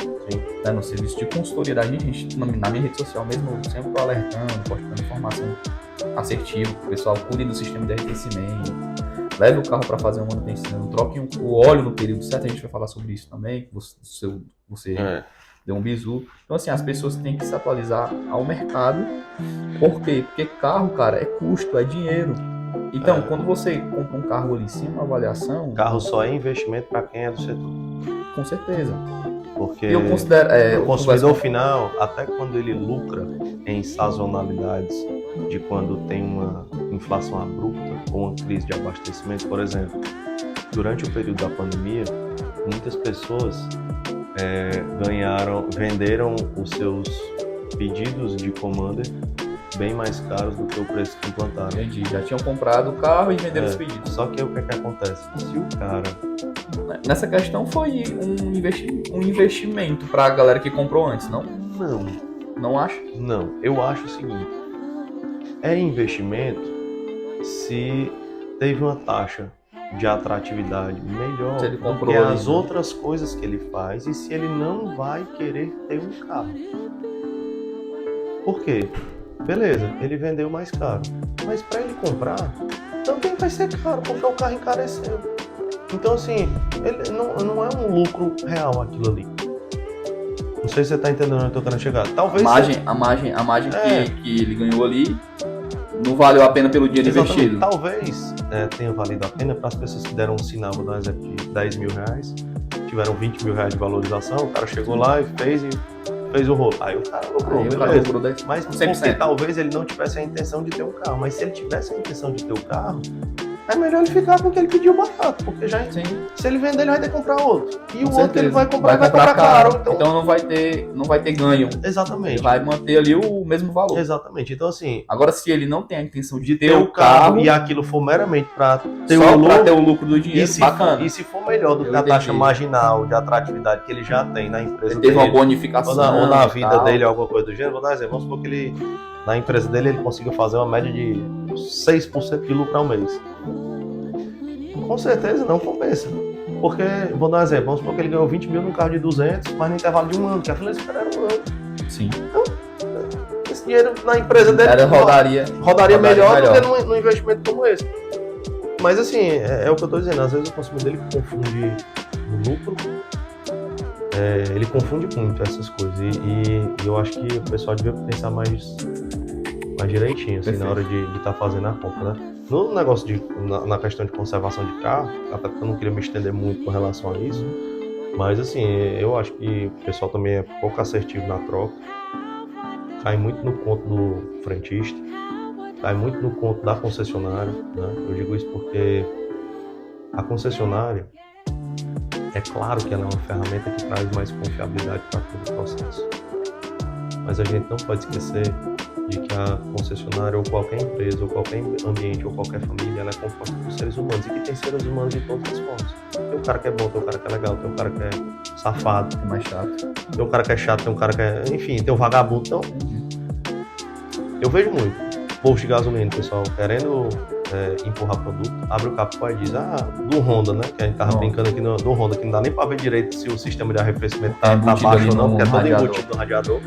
Né? No serviço de consultoria da gente, na minha rede social mesmo, eu sempre estou alertando, postando informação assertiva, o pessoal cuide do sistema de arrefecimento, leve o carro para fazer uma manutenção, troque o óleo no período certo, a gente vai falar sobre isso também, você deu um bizu. Então, assim, as pessoas têm que se atualizar ao mercado. Por quê? Porque carro, cara, é custo, é dinheiro. Então, quando você compra um carro ali sem uma avaliação... Carro só é investimento para quem é do setor. Com certeza. Porque eu considero, o consumidor final, até quando ele lucra em sazonalidades de quando tem uma inflação abrupta ou uma crise de abastecimento, por exemplo, durante o período da pandemia, muitas pessoas venderam os seus pedidos de Commander bem mais caros do que o preço que implantaram. Entendi, já tinham comprado o carro e venderam os pedidos. Só que o que acontece? Se o cara... Nessa questão foi um investimento para a galera que comprou antes, não? Não. Não acha? Não, eu acho o seguinte, é investimento se teve uma taxa de atratividade melhor do que as outras coisas que ele faz e se ele não vai querer ter um carro. Por quê? Beleza, ele vendeu mais caro, mas para ele comprar também vai ser caro porque o carro encareceu. Então assim, ele não é um lucro real aquilo ali. Não sei se você está entendendo onde eu estou querendo chegar. Talvez a margem que ele ganhou ali não valeu a pena pelo dinheiro investido. Talvez tenha valido a pena para as pessoas que deram um sinal, vou dar um exemplo de 10 mil reais, tiveram 20 mil reais de valorização, o cara chegou lá e fez o rolo. Aí o cara lucrou, beleza. Mas porque talvez ele não tivesse a intenção de ter um carro. Mas se ele tivesse a intenção de ter um carro, é melhor ele ficar com o que ele pediu barato, porque já se ele vender, ele vai ter que comprar outro. E o outro que ele vai comprar caro. Então não vai ter ganho. Exatamente. Ele vai manter ali o mesmo valor. Exatamente. Então assim... Agora, se ele não tem a intenção de ter o carro... E aquilo for meramente para ter o lucro do dinheiro, bacana. E se for melhor do que a taxa marginal de atratividade que ele já tem na empresa ele teve uma bonificação. Ou na vida dele, alguma coisa do gênero, vou dar um exemplo. Vamos supor que ele, na empresa dele, ele conseguiu fazer uma média de 6% de lucro ao mês. Com certeza não compensa. Porque, vou dar um exemplo, vamos supor que ele ganhou 20 mil num carro de 200, mas no intervalo de um ano, que a filha espera era um ano. Sim. Então, esse dinheiro na empresa dele rodaria melhor do que num investimento como esse. Mas assim, é o que eu estou dizendo, às vezes o consumidor ele confunde o lucro, ele confunde muito essas coisas. E eu acho que o pessoal devia pensar mais direitinho, assim, na hora de estar fazendo a compra, né? No negócio na questão de conservação de carro, até porque eu não queria me estender muito com relação a isso, mas assim, eu acho que o pessoal também é pouco assertivo na troca, cai muito no conto do frentista, cai muito no conto da concessionária, né? Eu digo isso porque a concessionária, é claro que ela é uma ferramenta que traz mais confiabilidade para todo o processo, mas a gente não pode esquecer de que a concessionária ou qualquer empresa, ou qualquer ambiente, ou qualquer família, ela é composta por seres humanos, e que tem seres humanos de todas as formas. Tem um cara que é bom, tem um cara que é legal, tem um cara que é safado, tem mais chato, tem um cara que é chato, tem um cara que é... Enfim, tem um vagabundo. Então, eu vejo muito posto de gasolina, pessoal, querendo empurrar produto, abre o capô e diz, do Honda, né, que a gente tava brincando aqui do Honda, que não dá nem pra ver direito se o sistema de arrefecimento tá baixo ou não, porque é todo embutido no radiador.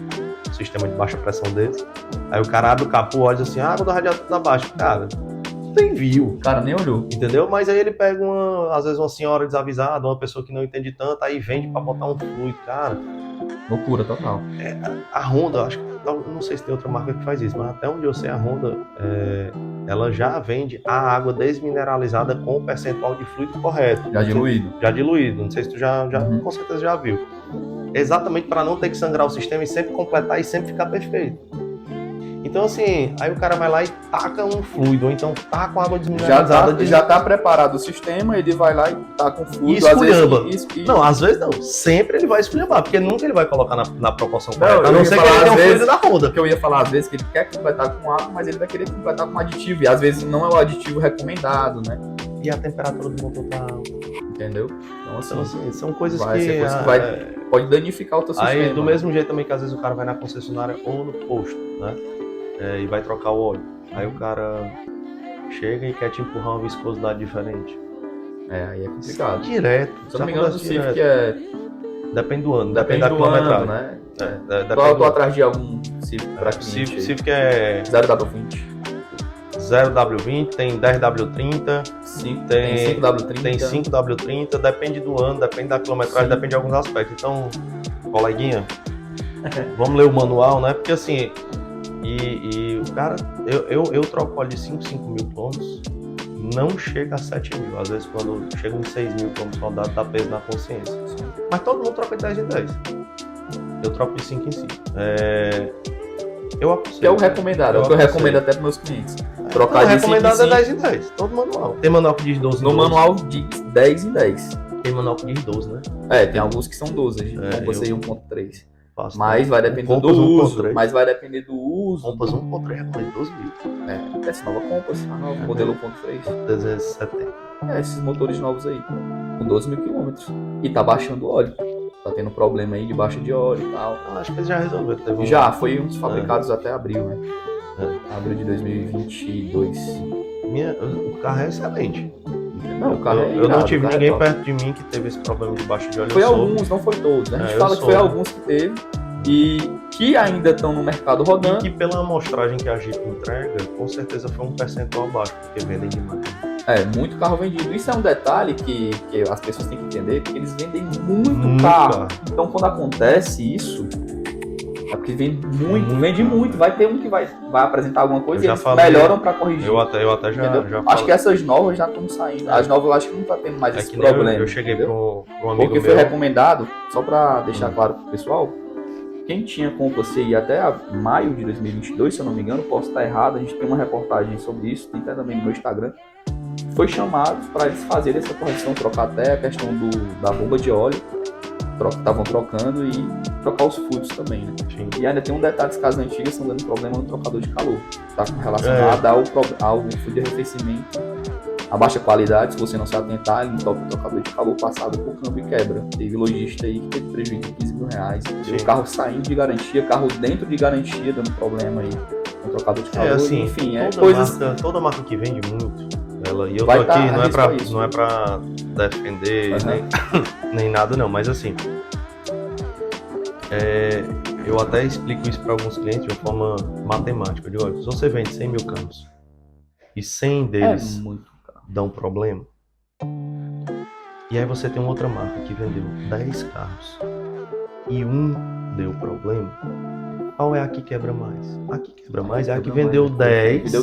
Sistema de baixa pressão deles. Aí o cara abre o capô, olha assim, a água do radiador tá baixa. Cara, não tem viu. O cara nem olhou. Entendeu? Mas aí ele pega às vezes uma senhora desavisada, uma pessoa que não entende tanto, aí vende pra botar um fluido. Cara, loucura total. A Honda, acho que, não sei se tem outra marca que faz isso, mas até onde eu sei, a Honda, ela já vende a água desmineralizada com o percentual de fluido correto. Já diluído. Já diluído. Não sei se tu já com certeza já viu. Exatamente para não ter que sangrar o sistema e sempre completar e sempre ficar perfeito. Então, assim, aí o cara vai lá e taca um fluido, ou então taca uma água desmineralizada. Já tá preparado o sistema, ele vai lá e taca um fluido. E esculhamba. Vezes, não, às vezes não. Sempre ele vai esculhambar, porque nunca ele vai colocar na proporção correta. Não, a não ser que ele tenha um fluido vezes, da roda. Que eu ia falar, às vezes, que ele quer completar com água, mas ele vai querer completar com aditivo. E às vezes não é o aditivo recomendado, né? E a temperatura do motor tá alta. Entendeu? Então, assim, são coisas pode danificar o teu sistema. Aí, do mesmo jeito também que às vezes o cara vai na concessionária ou no posto, né? E vai trocar o óleo. Aí o cara chega e quer te empurrar uma viscosidade diferente. Aí é complicado. Direto. Se eu não me engano, do Civic é... Depende do ano, depende da quilometragem. Né? Eu tô atrás de algum Civic pra cliente. Civic é... 0W20. 0W20, tem 10W30, tem 5W30. Tem 5W30, depende do ano, depende da quilometragem, depende de alguns aspectos. Então, coleguinha, vamos ler o manual, né? Porque assim, e o cara, eu troco óleo de 5 mil quilômetros, não chega a 7 mil. Às vezes quando chega em 6 mil quilômetros rodado, dá peso na consciência. Mas todo mundo troca de 10 em 10. Eu troco de 5 em 5. Eu aconselho. Que é o recomendado, é o que eu recomendo até para meus clientes. Trocar de 5 em 5. O recomendado é 10 em 10, todo manual. Tem manual que diz 12 em 12. No manual diz 10 em 10. Tem manual que diz 12, né? Tem alguns que são 12, a gente compra aí 1.3. Mas vai depender do uso. Mas vai depender do uso. Compass 1.3 recomendo 12 mil. Essa nova Compass, modelo 1.3. 370. Esses motores novos aí, com 12 mil quilômetros. E tá baixando o óleo. Tá tendo problema aí de baixa de óleo e tal. Acho que eles já resolveram. Já, foi um dos fabricados até abril, né? Abril de 2022. O carro é excelente. Não, o carro é irado, eu não tive ninguém perto de mim que teve esse problema de baixa de óleo. Foi alguns, não foi todos. Né? A gente fala que foi alguns que teve. E que ainda estão no mercado rodando. E que pela amostragem que a Jeep entrega, com certeza foi um percentual baixo, porque vendem demais. Muito carro vendido. Isso é um detalhe que as pessoas têm que entender, porque eles vendem muito carro. Então quando acontece isso, é porque vende muito. Vai ter um que vai apresentar alguma coisa e eles melhoram para corrigir. Eu até já acho que essas novas já estão saindo. As novas eu acho que não tá tendo mais esse problema. Eu cheguei para um amigo porque foi recomendado, só para deixar claro pro pessoal, quem tinha Compass aí até maio de 2022, se eu não me engano, posso estar errado, a gente tem uma reportagem sobre isso, tem até também no meu Instagram, foi chamado para eles fazerem essa correção, trocar até a questão da bomba de óleo, estavam trocando, e trocar os fluidos também, né? Sim. E ainda tem um detalhe, as casas antigas estão dando problema no trocador de calor, tá relacionado ao fluido de arrefecimento, a baixa qualidade. Se você não se atentar, ele toca o trocador de calor passado por câmbio e quebra. Teve lojista aí que teve prejuízo de 15 mil reais. O carro saindo de garantia, carro dentro de garantia, dando problema aí no trocador de calor. Enfim, toda marca que vende muito, e eu tô aqui, não é pra defender nem nada não, mas assim, eu até explico isso para alguns clientes de uma forma matemática. Eu digo, olha, se você vende 100 mil carros e 100 deles dão problema, e aí você tem uma outra marca que vendeu 10 carros e um deu problema, qual é a que quebra mais? A que quebra mais é a que vendeu 10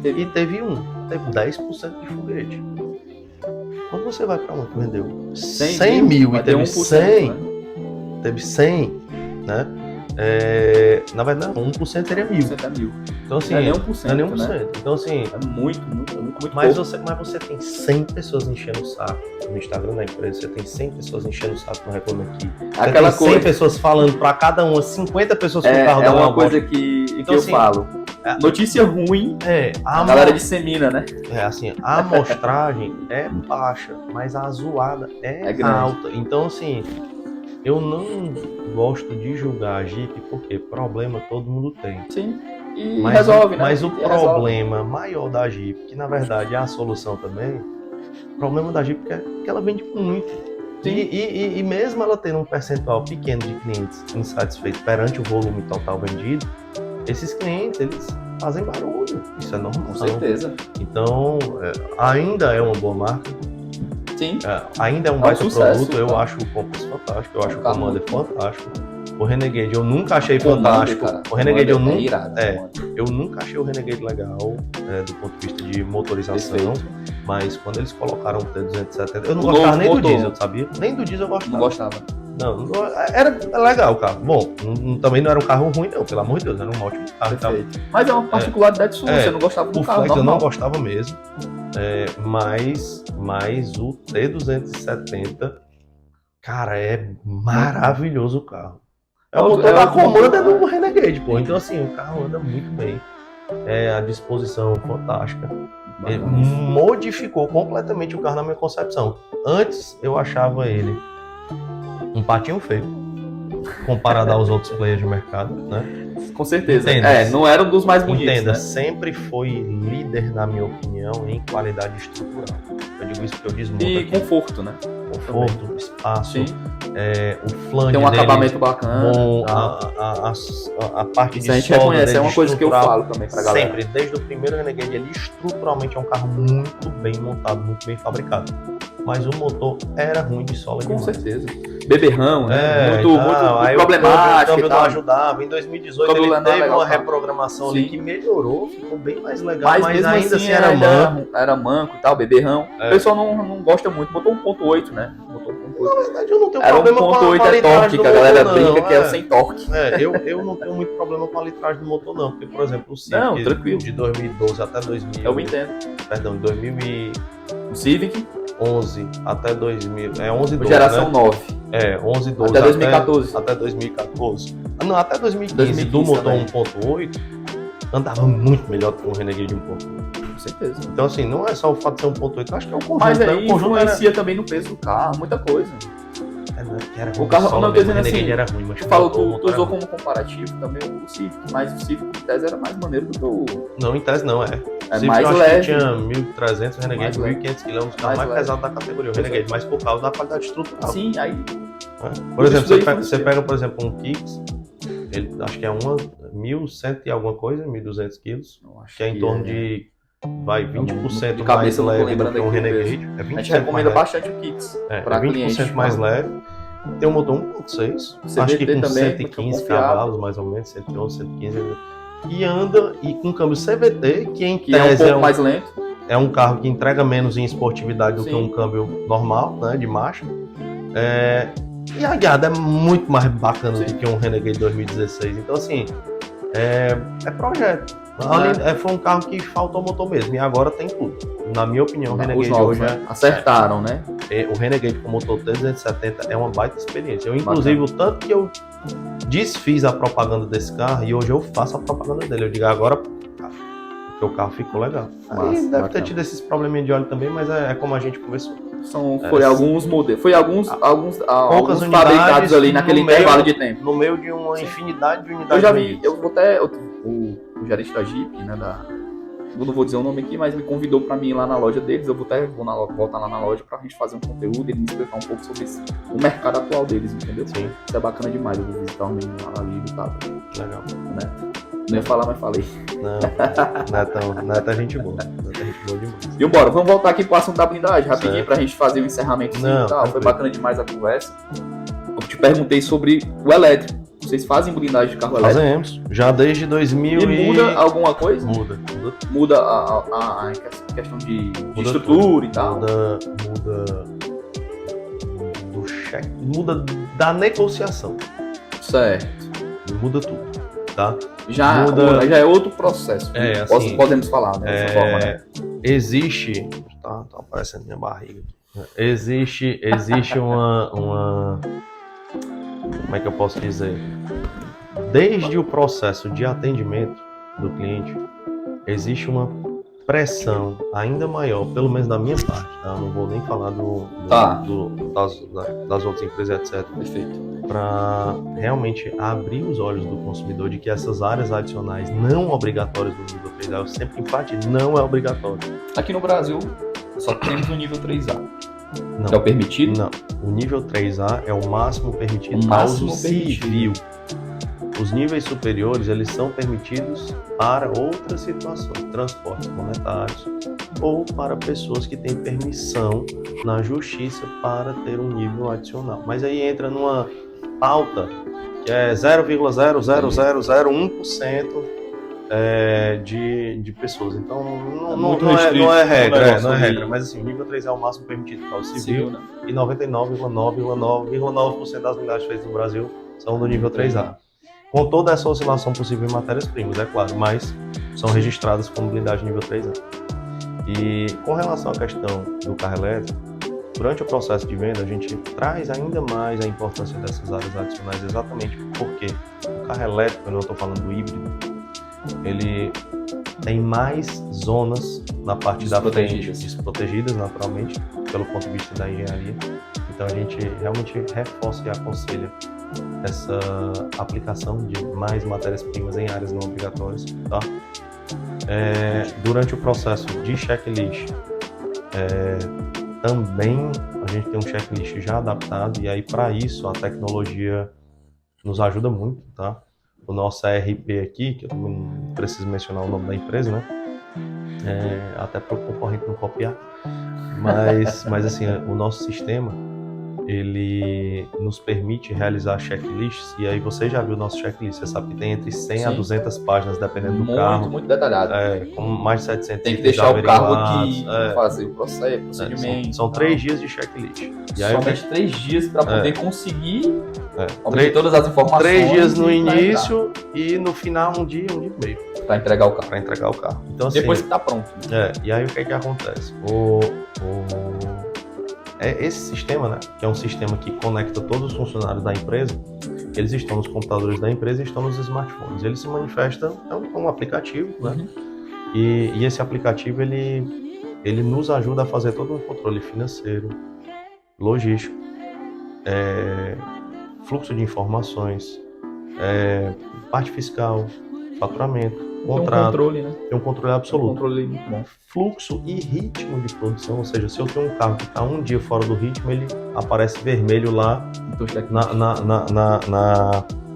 e teve um. Teve 10% de foguete. Quando você vai para uma que vendeu 100 mil e teve 100, teve 100, né? Na verdade, 1% seria 1.000. 1% é 1.000. Então, assim, não é nem 1%. Não é nem 1%. Né? Então, assim, é muito mas pouco. Mas você tem 100 pessoas enchendo o saco no Instagram da empresa, você tem 100 pessoas enchendo o saco no Reclame Aqui. Aquela você tem 100 pessoas falando para cada uma, 50 pessoas com o carro da uma coisa que então, eu falo. Notícia ruim, a galera dissemina, né? Assim, a amostragem é baixa, mas a zoada é alta. Então, assim, eu não gosto de julgar a Jeep, porque problema todo mundo tem. Sim. E resolve, né? Mas o problema maior da Jeep, que na verdade é a solução também, o problema da Jeep é que ela vende muito. E mesmo ela tendo um percentual pequeno de clientes insatisfeitos perante o volume total vendido, esses clientes, eles fazem barulho. Isso é normal. Com certeza. Então, ainda é uma boa marca. Sim. Ainda é um baita produto. Eu acho o Compass fantástico. Eu acho o Commander fantástico. O Renegade eu nunca achei fantástico. O Renegade eu nunca... eu nunca achei o Renegade legal, do ponto de vista de motorização. Mas quando eles colocaram o T270... Eu não gostava nem do diesel, sabia? Nem do diesel eu gostava. Não gostava. Era legal o carro. Bom, também não era um carro ruim, não, pelo amor de Deus, era um ótimo carro. Perfeito. Mas é uma particularidade sua, você não gostava do o carro, Flex eu normal. não gostava mesmo, mas o T270, cara, é maravilhoso o carro. É o motor da comanda do Renegade, pô. Então, assim, o carro anda muito bem. A disposição fantástica. Ele modificou completamente o carro na minha concepção. Antes, eu achava ele um patinho feio, comparado aos outros players de mercado, né? Com certeza. Entenda, não era um dos mais bonitos, entenda, né? sempre foi líder, na minha opinião, em qualidade estrutural. Eu digo isso porque eu desmonto E aqui. conforto, né? Conforto, também. espaço, Sim. O flange Tem um dele acabamento bacana. bom, Tá. a parte Isso de a gente solda reconhece, dele é uma coisa que eu estrutural, falo também pra galera. sempre, desde o primeiro Renegade, ele estruturalmente é um carro muito bem montado, muito bem fabricado. Mas o motor era ruim de sola Com demais. certeza. Beberrão, né? Aí Muito o problemático. câmbio e não tal. ajudava. Em 2018 Câmbio ele não é teve legal, uma tá? reprogramação ali Sim. que melhorou, ficou bem mais legal, Mas mas mesmo ainda assim era manco. Era manco e tal, beberrão. O pessoal não gosta muito. Botou 1.8, né? Botou 1.8. Na verdade, eu não tenho Era problema com a 1.8 é litragem torque, do que a galera motor, brinca não. que é o sem torque. Eu não tenho muito problema com a litragem do motor, não. Porque, por exemplo, o Não, Civic tranquilo. de 2012 até 2000... Eu entendo. Perdão, de 2011 O Civic, até 2000... 11 12, geração né? 9. 11 12 Até 2014. Até 2014. Não, até 2015, 2015 do motor também. 1.8, andava muito melhor do que um Renegade 1.8. Com certeza. Então, assim, não é só o fato de ser 1.8, acho que é o conjunto. Mas né? aí O conjunto influencia também no peso do carro, muita coisa. era O carro, solo não, eu tô mesmo, dizendo o Renegade assim, era ruim, mas tu falou, o motor tu usou era ruim. como comparativo também o Civic, mas o Civic em tese era mais maneiro do que o... Não, em tese não, É Civic, mais eu acho leve. que tinha 1.300, o Renegade Mais 1.500 km, o carro Mais mais leve. pesado da categoria, o Renegade, mas por causa da qualidade estrutural. Sim, aí... Por Isso exemplo, daí você influencia. pega, por exemplo, um Kicks, ele acho que é 1.100 e alguma coisa, 1.200 quilos, eu acho que é em torno de 20% de mais cabeça eu não tô leve do lembrando que um aqui o Renegade. peso. É 20% A gente recomenda mais leve. bastante o Kicks É pra 20% cliente. mais tá? leve. Tem um motor 1.6, CVT acho que com também, 115 muito cavalos, mais ou menos, 111, 115. E anda e com câmbio CVT, que em Que é um tese pouco mais lento. é um carro que entrega menos em esportividade do Sim. que um câmbio normal, né, de marcha. E a guiada é muito mais bacana Sim. do que um Renegade 2016. Então, assim, é projeto. Foi um carro que faltou motor mesmo, e agora tem tudo. Na minha opinião, o Renegade Os novos, hoje né? Acertaram, né? o Renegade com motor T270 é uma baita experiência. Eu, inclusive, o tanto que eu desfiz a propaganda desse carro, e hoje eu faço a propaganda dele. Eu digo agora, porque o carro ficou legal. Aí deve ter tido esses probleminhas de óleo também, mas é como a gente conversou. Foi alguns modelos, foi alguns poucas unidades fabricados ali naquele intervalo de tempo. No meio de uma infinidade de unidades. Eu já vi, eu vou até, o gerente da Jeep, né, eu não vou dizer o nome aqui, mas me convidou pra mim ir lá na loja deles, eu voltar lá na loja pra gente fazer um conteúdo e ele me explicar um pouco sobre o mercado atual deles, entendeu? Sim. Isso é bacana demais, eu vou visitar o menino lá ali e tal. Legal. Né? Não ia falar, mas falei. Não é tão gente boa. Não é tão gente boa demais. E bora, vamos voltar aqui pro assunto da blindagem, rapidinho, Certo. pra gente fazer o encerramento. Não, e tal. Foi tranquilo. bacana demais a conversa. Eu te perguntei sobre o elétrico. Vocês fazem blindagem de carro elétrico? Fazemos. Já desde 2000 E muda alguma coisa? Muda. Muda a questão de Muda estrutura tudo. e tal? Muda do cheque. Muda da negociação. Certo. Muda tudo, tá? Já é outro processo. Assim, Podemos falar, né? Dessa forma, né? Existe... Tá aparecendo minha barriga. Existe uma... Como é que eu posso dizer? Desde o processo de atendimento do cliente, existe uma pressão ainda maior, pelo menos da minha parte, tá? Eu não vou nem falar das outras empresas, etc. Perfeito. Para realmente abrir os olhos do consumidor de que essas áreas adicionais não obrigatórias do nível 3A, eu sempre enfatizo, não é obrigatório. Aqui no Brasil, só temos o nível 3A. Não. É o permitido? Não. O nível 3A é o máximo permitido O para máximo uso permitido. civil. Os níveis superiores, eles são permitidos para outras situações, transportes monetários ou para pessoas que têm permissão na justiça para ter um nível adicional. Mas aí entra numa pauta que é 0,00001% de pessoas. Então, Muito não restrito é o regra, negócio não é ali. regra. Mas assim, o nível 3 é o máximo permitido para o civil, Né? e 99,9% das blindagens feitas no Brasil são do nível 3A. Com toda essa oscilação possível em matérias-primas, é claro, mas são registradas como blindagem nível 3A. E com relação à questão do carro elétrico, durante o processo de venda, a gente traz ainda mais a importância dessas áreas adicionais, exatamente porque o carro elétrico, quando eu estou falando do híbrido, ele tem mais zonas na parte da frente, desprotegidas naturalmente, pelo ponto de vista da engenharia. Então a gente realmente reforça e aconselha essa aplicação de mais matérias-primas em áreas não obrigatórias, tá? Durante o processo de checklist, também a gente tem um checklist já adaptado, e aí para isso a tecnologia nos ajuda muito, tá? O nosso ERP aqui, que eu também não preciso mencionar o nome da empresa, né? Até para o concorrente não copiar, mas assim, o nosso sistema, ele nos permite realizar checklists, e aí você já viu o nosso checklist, você sabe que tem entre 100 a 200 páginas, dependendo do carro. Muito detalhado. Com mais de 700 tem que deixar o carro aqui, fazer o procedimento. São 3 dias de checklist. E aí somente 3 dias para poder conseguir obter todas as informações. 3 dias no início e no final um dia e meio. Para entregar o carro. Então, assim, depois que está pronto. E aí o que acontece? Esse sistema, né, que é um sistema que conecta todos os funcionários da empresa, eles estão nos computadores da empresa e estão nos smartphones. Ele se manifesta, é um aplicativo, né? E esse aplicativo, ele nos ajuda a fazer todo um controle financeiro, logístico, fluxo de informações, parte fiscal, faturamento, contrato. Tem um controle absoluto. Controle muito bom. Fluxo e ritmo de produção, ou seja, se eu tenho um carro que está um dia fora do ritmo, ele aparece vermelho lá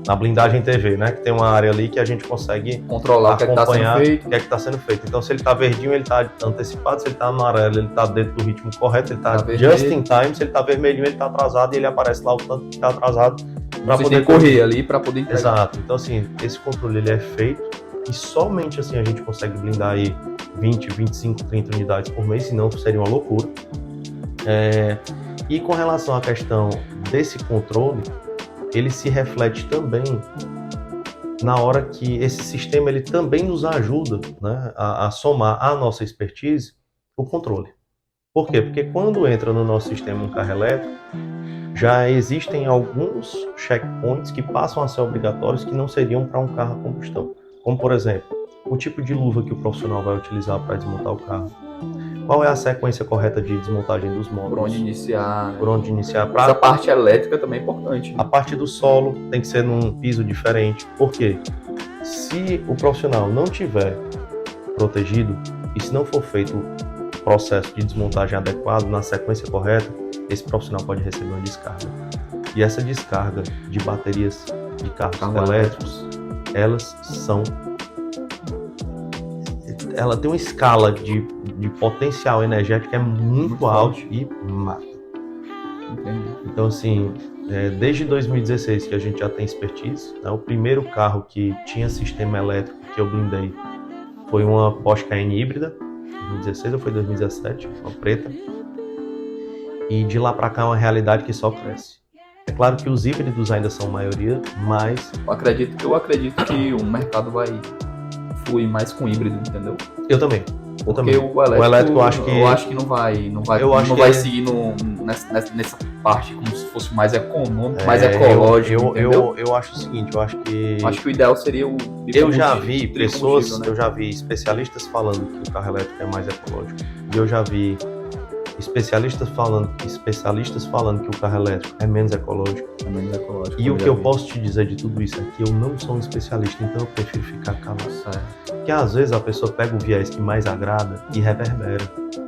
na blindagem TV, né? Que tem uma área ali que a gente consegue controlar acompanhar o que é que está sendo feito. Então, se ele está verdinho, ele está antecipado. Se ele está amarelo, ele está dentro do ritmo correto. Ele está just in time. Se ele está vermelhinho, ele está atrasado, e ele aparece lá o tanto que está atrasado para poder correr ali, para poder entregar. Exato. Então, assim, esse controle ele é feito, e somente assim a gente consegue blindar aí 20, 25, 30 unidades por mês, senão seria uma loucura. E com relação à questão desse controle, ele se reflete também na hora que esse sistema ele também nos ajuda, né, a somar à nossa expertise o controle. Por quê? Porque quando entra no nosso sistema um carro elétrico, já existem alguns checkpoints que passam a ser obrigatórios que não seriam para um carro a combustão. Como, por exemplo, o tipo de luva que o profissional vai utilizar para desmontar o carro. Qual é a sequência correta de desmontagem dos módulos? Por onde iniciar. Essa parte elétrica também é importante. Né? A parte do solo tem que ser num piso diferente. Por quê? Se o profissional não tiver protegido e se não for feito o processo de desmontagem adequado, na sequência correta, esse profissional pode receber uma descarga. E essa descarga de baterias de carros elétricos, ela tem uma escala de potencial energético muito alto e mata. Entendi. Então, assim, desde 2016 que a gente já tem expertise, né? O primeiro carro que tinha sistema elétrico que eu blindei foi uma Porsche Cayenne híbrida, 2016 ou foi 2017, uma preta. E de lá para cá é uma realidade que só cresce. É claro que os híbridos ainda são maioria, mas... Eu acredito que o mercado vai fluir mais com híbrido, entendeu? Eu também. Porque o elétrico eu acho que não vai seguir nessa parte como se fosse mais econômico, mais ecológico. Eu acho o seguinte, eu acho que o ideal seria o eu já vi pessoas, né? Eu já vi especialistas falando que o carro elétrico é mais ecológico. E eu já vi especialistas falando que o carro elétrico é menos ecológico. E o que eu posso te dizer de tudo isso é que eu não sou um especialista, então eu prefiro ficar calado. Porque às vezes a pessoa pega o viés que mais agrada e reverbera.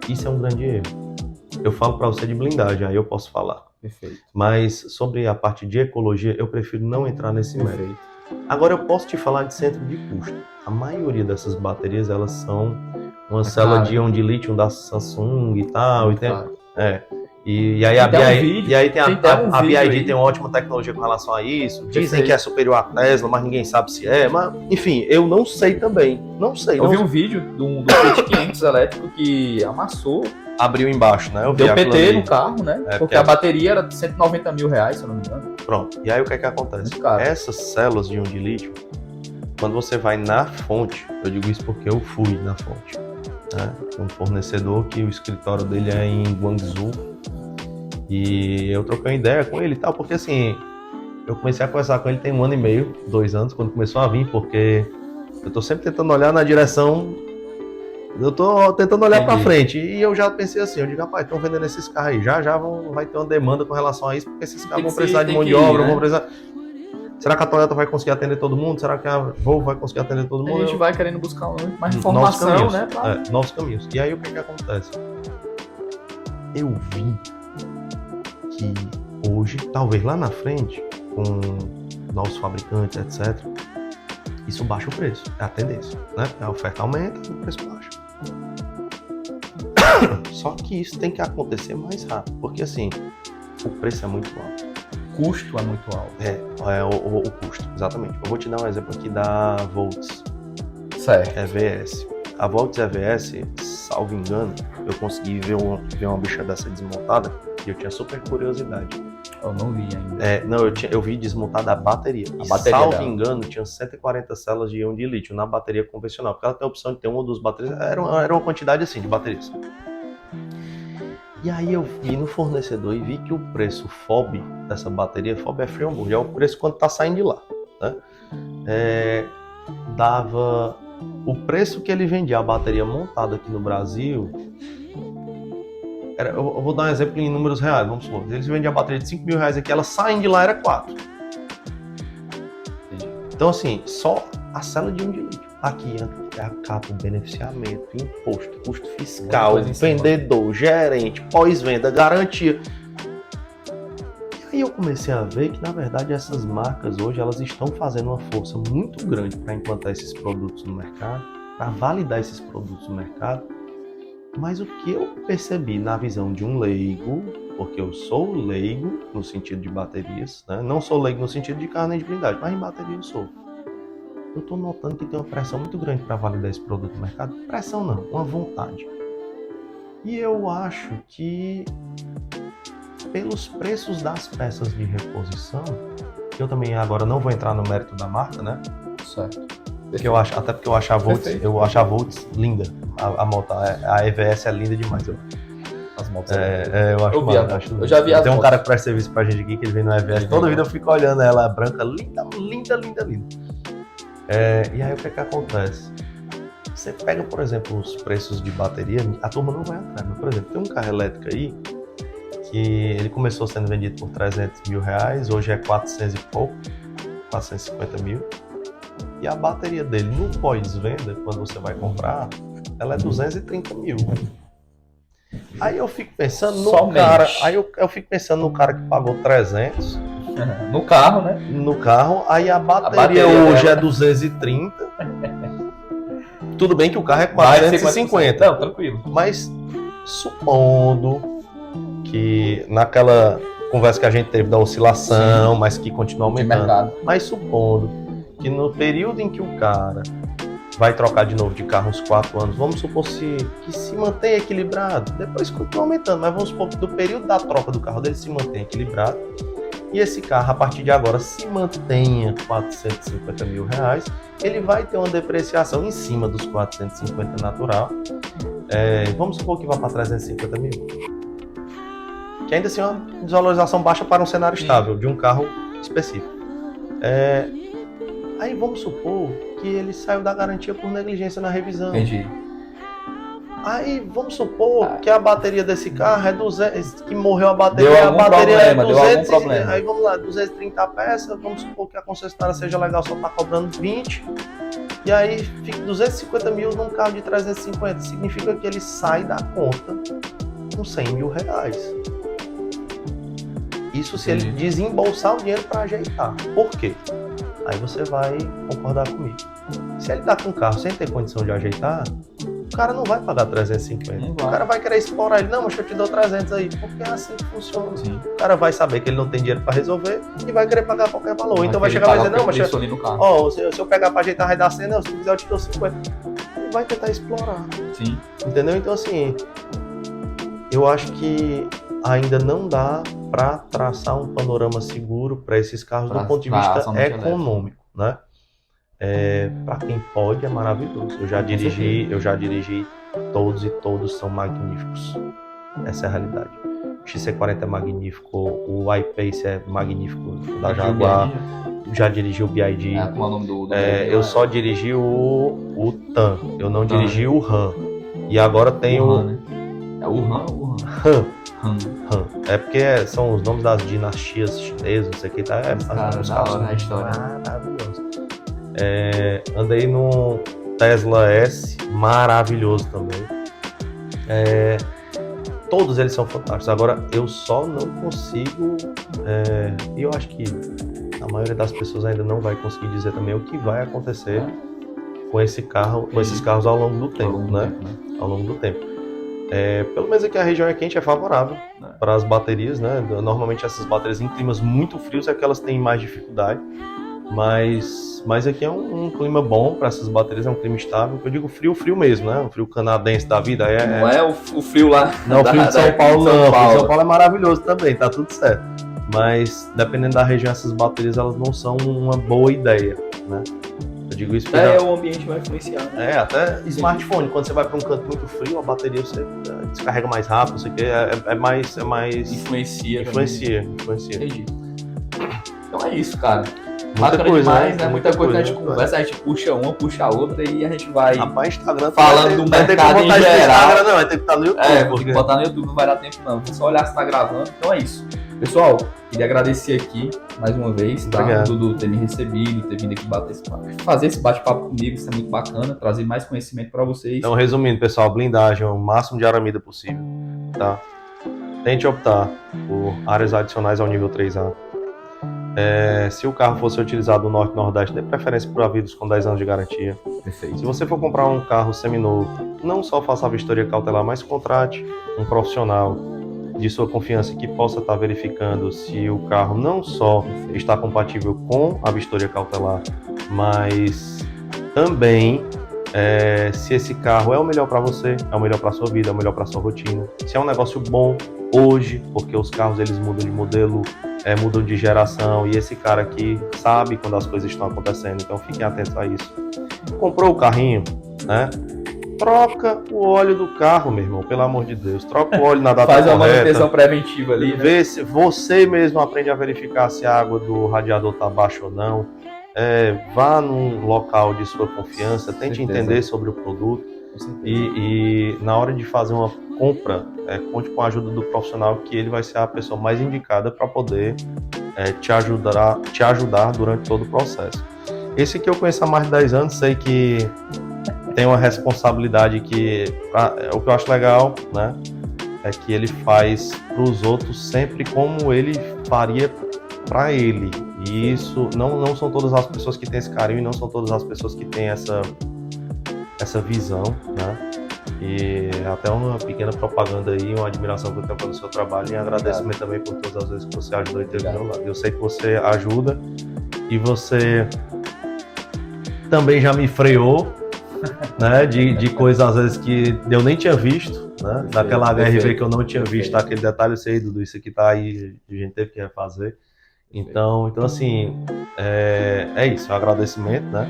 Isso é um grande erro. Eu falo para você de blindagem, aí eu posso falar. Perfeito. Mas sobre a parte de ecologia, eu prefiro não entrar nesse mérito. Agora eu posso te falar de centro de custo. A maioria dessas baterias, elas são uma célula de íon de lítio da Samsung e tal. E aí Tem a até um BYD, vídeo, e aí tem tem até um a vídeo BYD aí. tem uma ótima tecnologia com relação a isso. Dizem Perfeito. que é superior à Tesla, mas ninguém sabe se é. Mas, enfim, eu não sei também. Não sei. Eu Não vi um vídeo do Fiat 500 elétrico que amassou, abriu embaixo, né? Eu vi deu aquilo PT ali. no carro, né? É, Porque a bateria era de 190 mil reais, se eu não me engano. Pronto. E aí o que é que acontece? Muito caro. Essas células de íon de lítio, quando você vai na fonte, eu digo isso porque eu fui na fonte, né? Um fornecedor que o escritório dele é em Guangzhou, e eu troquei uma ideia com ele e tal, porque assim, eu comecei a conversar com ele tem 1 ano e meio, 2 anos, quando começou a vir, porque eu tô sempre tentando olhar na direção, eu tô tentando olhar pra frente, e eu já pensei assim, eu digo, rapaz, estão vendendo esses carros aí, já vai ter uma demanda com relação a isso, porque esses carros vão precisar de mão de obra, vão precisar... Será que a Toyota vai conseguir atender todo mundo? Será que a Volvo vai conseguir atender todo mundo? A gente vai querendo buscar mais Novos informação, caminhos, né? Pra... novos caminhos. E aí o que acontece? Eu vi que hoje, talvez lá na frente, com novos fabricantes, etc., isso baixa o preço. É a tendência, né? A oferta aumenta, o preço baixa. Só que isso tem que acontecer mais rápido, porque assim, o preço é muito alto. O custo é muito alto. O custo, exatamente. Eu vou te dar um exemplo aqui da Volts Certo. EVS. A Volts EVS, salvo engano, eu consegui ver uma bicha dessa desmontada e eu tinha super curiosidade. Eu não vi ainda. Eu vi desmontada a bateria. A bateria salvo dela. engano, tinha 140 células de íon de lítio na bateria convencional, porque ela tem a opção de ter uma ou duas baterias. Era uma quantidade assim de baterias. E aí eu fui no fornecedor e vi que o preço FOB dessa bateria, FOB é free on board, é o preço quando tá saindo de lá, né? Dava o preço que ele vendia a bateria montada aqui no Brasil. Eu vou dar um exemplo em números reais, vamos supor. Eles vendiam a bateria de 5 mil reais aqui, ela saindo de lá era 4. Então assim, só a célula de íon de lítio. Aqui é a capa, beneficiamento, imposto, custo fiscal, vendedor, gerente, pós-venda, garantia. E aí eu comecei a ver que, na verdade, essas marcas hoje elas estão fazendo uma força muito grande para implantar esses produtos no mercado, para validar esses produtos no mercado. Mas o que eu percebi na visão de um leigo, porque eu sou leigo no sentido de baterias, né? Não sou leigo no sentido de carro nem de blindagem, mas em bateria eu sou. Eu estou notando que tem uma pressão muito grande para validar esse produto no mercado. Pressão não, uma vontade. E eu acho que pelos preços das peças de reposição, eu também agora não vou entrar no mérito da marca, né? Certo. Porque eu acho, até porque eu acho a Volts linda. A moto, a EVS é linda demais. As motos. Eu acho eu já vi as Tem um motos. cara que presta serviço pra gente aqui que ele vem no EVS. Toda vida eu fico olhando ela branca, linda, linda, linda, linda. E aí o que acontece? Você pega, por exemplo, os preços de bateria, a turma não vai atrás, mas, por exemplo, tem um carro elétrico aí que ele começou sendo vendido por 300 mil reais, hoje é 400 e pouco, 450 mil, e a bateria dele no pós-venda, quando você vai comprar, ela é 230 mil. Aí eu fico pensando no cara, eu fico pensando no cara que pagou 300 no carro, né? No carro, aí a bateria hoje dela é 230. Tudo bem que o carro é 450. Não, tranquilo. Mas supondo que naquela conversa que a gente teve da oscilação, mas que continua aumentando, mas supondo que no período em que o cara vai trocar de novo de carro uns 4 anos, vamos supor que se mantém equilibrado, depois continua aumentando, mas vamos supor que do período da troca do carro dele se mantém equilibrado, e esse carro, a partir de agora, se mantenha 450 mil reais, ele vai ter uma depreciação em cima dos 450 natural. Vamos supor que vá para 350 mil. Que ainda assim é uma desvalorização baixa para um cenário estável, de um carro específico. Aí vamos supor que ele saiu da garantia por negligência na revisão. Entendi. Aí vamos supor que a bateria desse carro é 200, que morreu a bateria, deu a bateria problema, é 200, deu algum problema. Aí vamos lá, 230 peças, vamos supor que a concessionária seja legal, só tá cobrando 20, e aí fica 250 mil num carro de 350, significa que ele sai da conta com 100 mil reais. Isso se ele desembolsar o dinheiro para ajeitar. Por quê? Aí você vai concordar comigo. Se ele tá com o carro sem ter condição de ajeitar, cara não vai pagar 350. Não O vai. cara vai querer explorar ele. Não, mas eu te dou 300 aí. Porque é assim que funciona. Sim. O cara vai saber que ele não tem dinheiro pra resolver e vai querer pagar qualquer valor. Então vai querer chegar e vai pagar dizer, não, mas preço ali no carro. ó, se eu pegar pra ajeitar, vai dar 100, não, se tu quiser eu te dou 50. Ele vai tentar explorar. Sim. Entendeu? Então assim, eu acho que ainda não dá para traçar um panorama seguro para esses carros do ponto de vista econômico, né? Para quem pode é maravilhoso. Eu já dirigi todos e todos são magníficos. Essa é a realidade. O XC40 é magnífico, o I-Pace é magnífico da Jaguar. Já dirigi o BID. Como é o nome do eu só dirigi o TAN, eu não dirigi o RAM. E agora tem o RAM, né? É o RAM ou o RAM? RAM. RAM. É porque são os nomes das dinastias chinesas, não sei o que, tá? Cara, da hora a história. Maravilhoso. Andei no Tesla S, maravilhoso também. Todos eles são fantásticos. Agora, eu só não consigo, e eu acho que a maioria das pessoas ainda não vai conseguir dizer também o que vai acontecer com esse carro, com esses carros ao longo do tempo, né? Ao longo do tempo. Pelo menos aqui a região é quente, é favorável para as baterias, né? Normalmente essas baterias em climas muito frios é que elas têm mais dificuldade, mas aqui é um clima bom para essas baterias, é um clima estável. Eu digo frio mesmo, né? Um frio canadense da vida. Não é o frio lá. Não, o frio de São Paulo não. O frio de São Paulo é maravilhoso também, tá tudo certo. Mas dependendo da região, essas baterias elas não são uma boa ideia, né? Eu digo isso porque o ambiente vai influenciar, né? Até smartphone, quando você vai para um canto muito frio, a bateria você descarrega mais rápido, não sei o que, é mais... Influencia. Entendi. Então é isso, cara. Muita coisa, demais, né? Muita coisa que a gente conversa, a gente puxa uma, puxa a outra e a gente vai Instagram, falando do mercado em geral. Não, vai ter que estar no YouTube. Porque botar no YouTube não vai dar tempo não, só olhar se tá gravando. Então é isso. Pessoal, queria agradecer aqui mais uma vez, tá? O Dudu ter me recebido, ter vindo aqui fazer esse bate-papo comigo, isso é muito bacana, trazer mais conhecimento para vocês. Então, resumindo, pessoal, blindagem, o máximo de aramida possível, tá? Tente optar por áreas adicionais ao nível 3A. Se o carro fosse utilizado no Norte e Nordeste, dê preferência por avisos com 10 anos de garantia. Perfeito. Se você for comprar um carro seminovo, não só faça a vistoria cautelar, mas contrate um profissional de sua confiança que possa estar verificando se o carro não só está compatível com a vistoria cautelar, mas também se esse carro é o melhor para você, é o melhor para sua vida, é o melhor para sua rotina. Se é um negócio bom hoje, porque os carros eles mudam de modelo, mudam de geração, e esse cara aqui sabe quando as coisas estão acontecendo, então fiquem atentos a isso. Comprou o carrinho, né? Troca o óleo do carro, meu irmão, pelo amor de Deus. Troca o óleo na data correta. Faz uma manutenção preventiva ali, né? Vê se você mesmo aprende a verificar se a água do radiador está baixa ou não. Vá num local de sua confiança, tente entender sobre o produto e na hora de fazer uma compra, conte com a ajuda do profissional, que ele vai ser a pessoa mais indicada para poder te ajudar durante todo o processo. Esse aqui eu conheço há mais de 10 anos, sei que tem uma responsabilidade que, o que eu acho legal, né, é que ele faz para os outros sempre como ele faria para ele. E isso não são todas as pessoas que têm esse carinho, e não são todas as pessoas que têm essa visão, né? E até uma pequena propaganda aí, uma admiração que eu tenho pelo seu trabalho e agradecimento também por todas as vezes que você ajudou e teve do meu lado. Eu sei que você ajuda e você também já me freou, né? De coisas às vezes que eu nem tinha visto, né? Daquela HRV que eu não tinha visto, aquele detalhe, eu sei, Dudu, isso aqui tá aí, a gente teve que refazer. Então assim, é isso, é um agradecimento, né?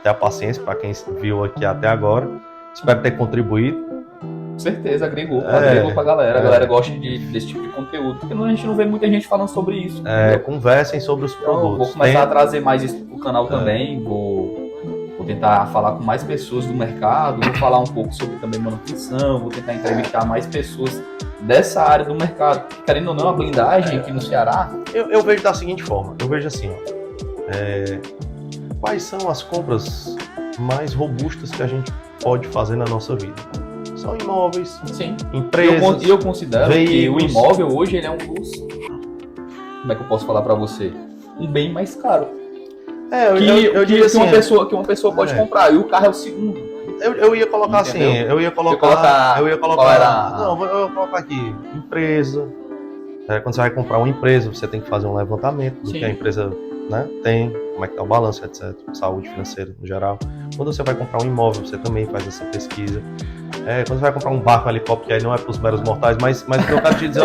Até a paciência para quem viu aqui até agora. Espero ter contribuído. Com certeza, agregou pra galera. A galera gosta desse tipo de conteúdo. Porque a gente não vê muita gente falando sobre isso. Conversem sobre os produtos. Então, vou começar a trazer mais isso pro canal também. Vou tentar falar com mais pessoas do mercado. Vou falar um pouco sobre também manutenção. Vou tentar entrevistar mais pessoas dessa área do mercado. Querendo ou não, a blindagem aqui no Ceará... Eu vejo da seguinte forma. Eu vejo assim, quais são as compras mais robustas que a gente pode fazer na nossa vida? São imóveis, sim, empresas, e eu considero veículos. Que o imóvel hoje ele é um dos... Como é que eu posso falar para você? Um bem mais caro. Eu digo assim, que uma pessoa pode comprar, e o carro é o segundo. Eu ia colocar assim, Entendeu? eu ia Qual colocar, era não, eu ia colocar aqui, empresa. Quando você vai comprar uma empresa, você tem que fazer um levantamento do Sim. que a empresa, né, tem, como é que tá o balanço, etc, saúde financeira no geral. Quando você vai comprar um imóvel, você também faz essa pesquisa. Quando você vai comprar um barco, um helicóptero, que aí não é para os meros mortais, mas o que eu quero te dizer,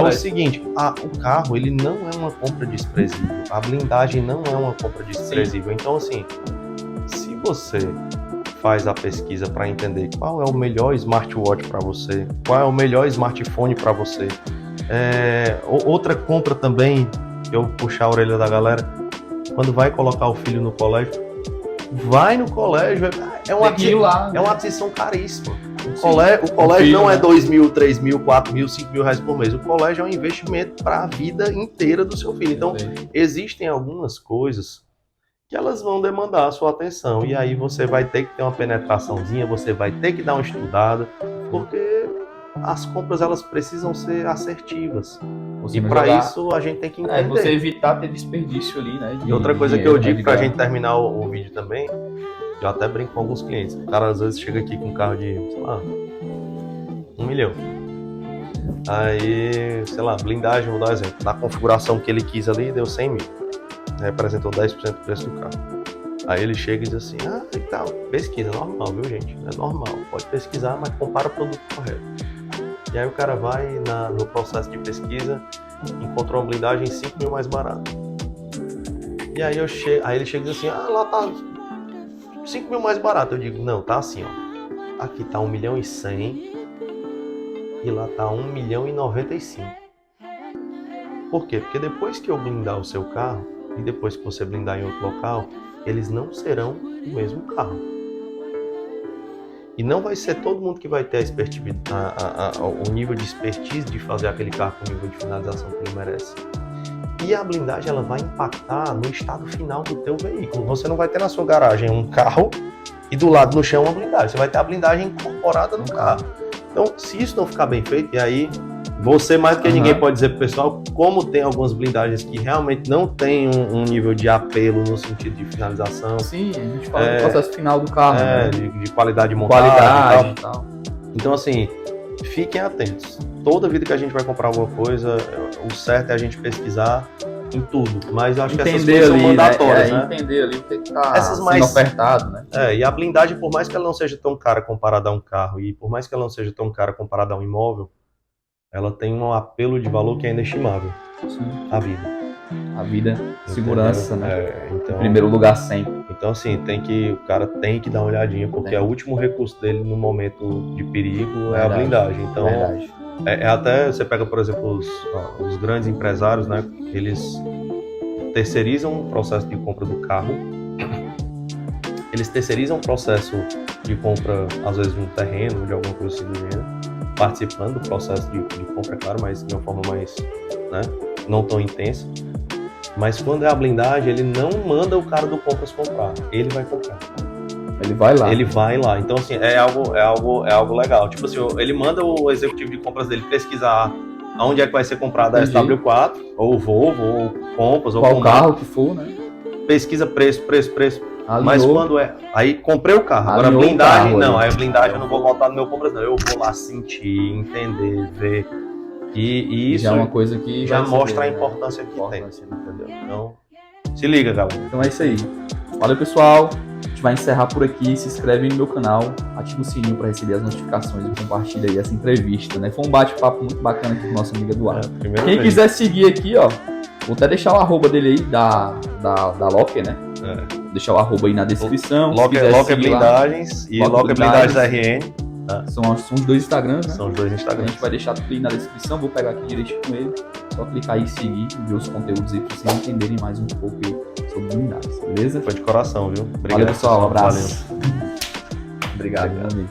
o seguinte, o carro, ele não é uma compra desprezível, a blindagem não é uma compra desprezível. Sim. Então, assim, se você faz a pesquisa para entender qual é o melhor smartwatch para você, qual é o melhor smartphone para você, outra compra também, eu puxar a orelha da galera, quando vai colocar o filho no colégio, vai no colégio, é uma aquisição caríssima. O colégio não é 2 mil, 3 mil, 4 mil, 5 mil reais por mês. O colégio é um investimento para a vida inteira do seu filho. Então, existem algumas coisas que elas vão demandar a sua atenção. E aí você vai ter que ter uma penetraçãozinha, você vai ter que dar uma estudada, porque as compras elas precisam ser assertivas. E para isso a gente tem que entender. Você evitar ter desperdício ali, né? E outra coisa que eu digo pra gente terminar o vídeo também, eu até brinco com alguns clientes. O cara às vezes chega aqui com um carro de, sei lá, 1 milhão. Aí, sei lá, blindagem, vou dar um exemplo. Na configuração que ele quis ali, deu 100 mil. Representou 10% do preço do carro. Aí ele chega e diz assim, e tal, pesquisa, normal, viu gente? É normal, pode pesquisar, mas compara o produto correto. E aí o cara vai no processo de pesquisa, encontrou uma blindagem 5 mil mais barata. E aí ele chega e diz assim, lá tá 5 mil mais barato. Eu digo, não, tá assim, ó. Aqui tá 1 milhão e 100 e lá tá 1 milhão e 95. Por quê? Porque depois que eu blindar o seu carro e depois que você blindar em outro local, eles não serão o mesmo carro. E não vai ser todo mundo que vai ter o nível de expertise de fazer aquele carro com o nível de finalização que ele merece. E a blindagem ela vai impactar no estado final do teu veículo. Você não vai ter na sua garagem um carro e do lado no chão uma blindagem. Você vai ter a blindagem incorporada no carro. Então, se isso não ficar bem feito, e aí você mais do que ninguém pode dizer pro pessoal, como tem algumas blindagens que realmente não tem um nível de apelo no sentido de finalização. Sim, a gente fala do processo final do carro. Né? De qualidade de montagem e tal. Então, assim, fiquem atentos. Toda vida que a gente vai comprar alguma coisa, o certo é a gente pesquisar em tudo. Mas eu acho que essas coisas são mandatórias, né? Entender ali o que está sendo ofertado, né? E a blindagem, por mais que ela não seja tão cara comparada a um carro, e por mais que ela não seja tão cara comparada a um imóvel, ela tem um apelo de valor que é inestimável. Sim. A vida. A vida, segurança, né? Então, em primeiro lugar sempre. Então, assim, o cara tem que dar uma olhadinha, porque é o último recurso dele no momento de perigo é a blindagem. Então, até você pega, por exemplo, os grandes empresários, né? Eles terceirizam o processo de compra do carro. Eles terceirizam o processo de compra, às vezes, de um terreno, de alguma coisa assim do gênero, participando do processo de compra, claro, mas de uma forma mais, né, não tão intensa. Mas quando é a blindagem, ele não manda o cara do compras comprar, ele vai comprar. Ele vai lá. Então, assim, é algo legal. Tipo assim, ele manda o executivo de compras dele pesquisar aonde é que vai ser comprada a SW4, ou o Volvo, ou Compass, ou qual carro que for, né? Pesquisa preço. Alinhou. Mas quando aí comprei o carro. Agora a blindagem, não. Aí a blindagem eu não vou botar no meu compras, não. Eu vou lá sentir, entender, ver. E isso já é uma coisa que já mostra a importância que tem. Entendeu? Então, se liga, galera. Então é isso aí. Valeu, pessoal. A gente vai encerrar por aqui. Se inscreve no meu canal, ativa o sininho para receber as notificações e compartilha aí essa entrevista, né? Foi um bate-papo muito bacana aqui com o nosso amigo Eduardo. Quem quiser seguir aqui, ó, vou até deixar o arroba dele aí, da Locker, né? Vou deixar o arroba aí na descrição. Locker Blindagens e Locker Blindagens RN. São os dois Instagrams, né? São os dois Instagrams. A gente vai deixar tudo aí na descrição, vou pegar aqui direitinho com ele. Só clicar aí e seguir, ver os conteúdos aí pra vocês entenderem mais um pouco aí sobre blindagens, beleza? Foi de coração, viu? Obrigado. Valeu, pessoal. Um abraço. Valeu. Obrigado, meu amigo.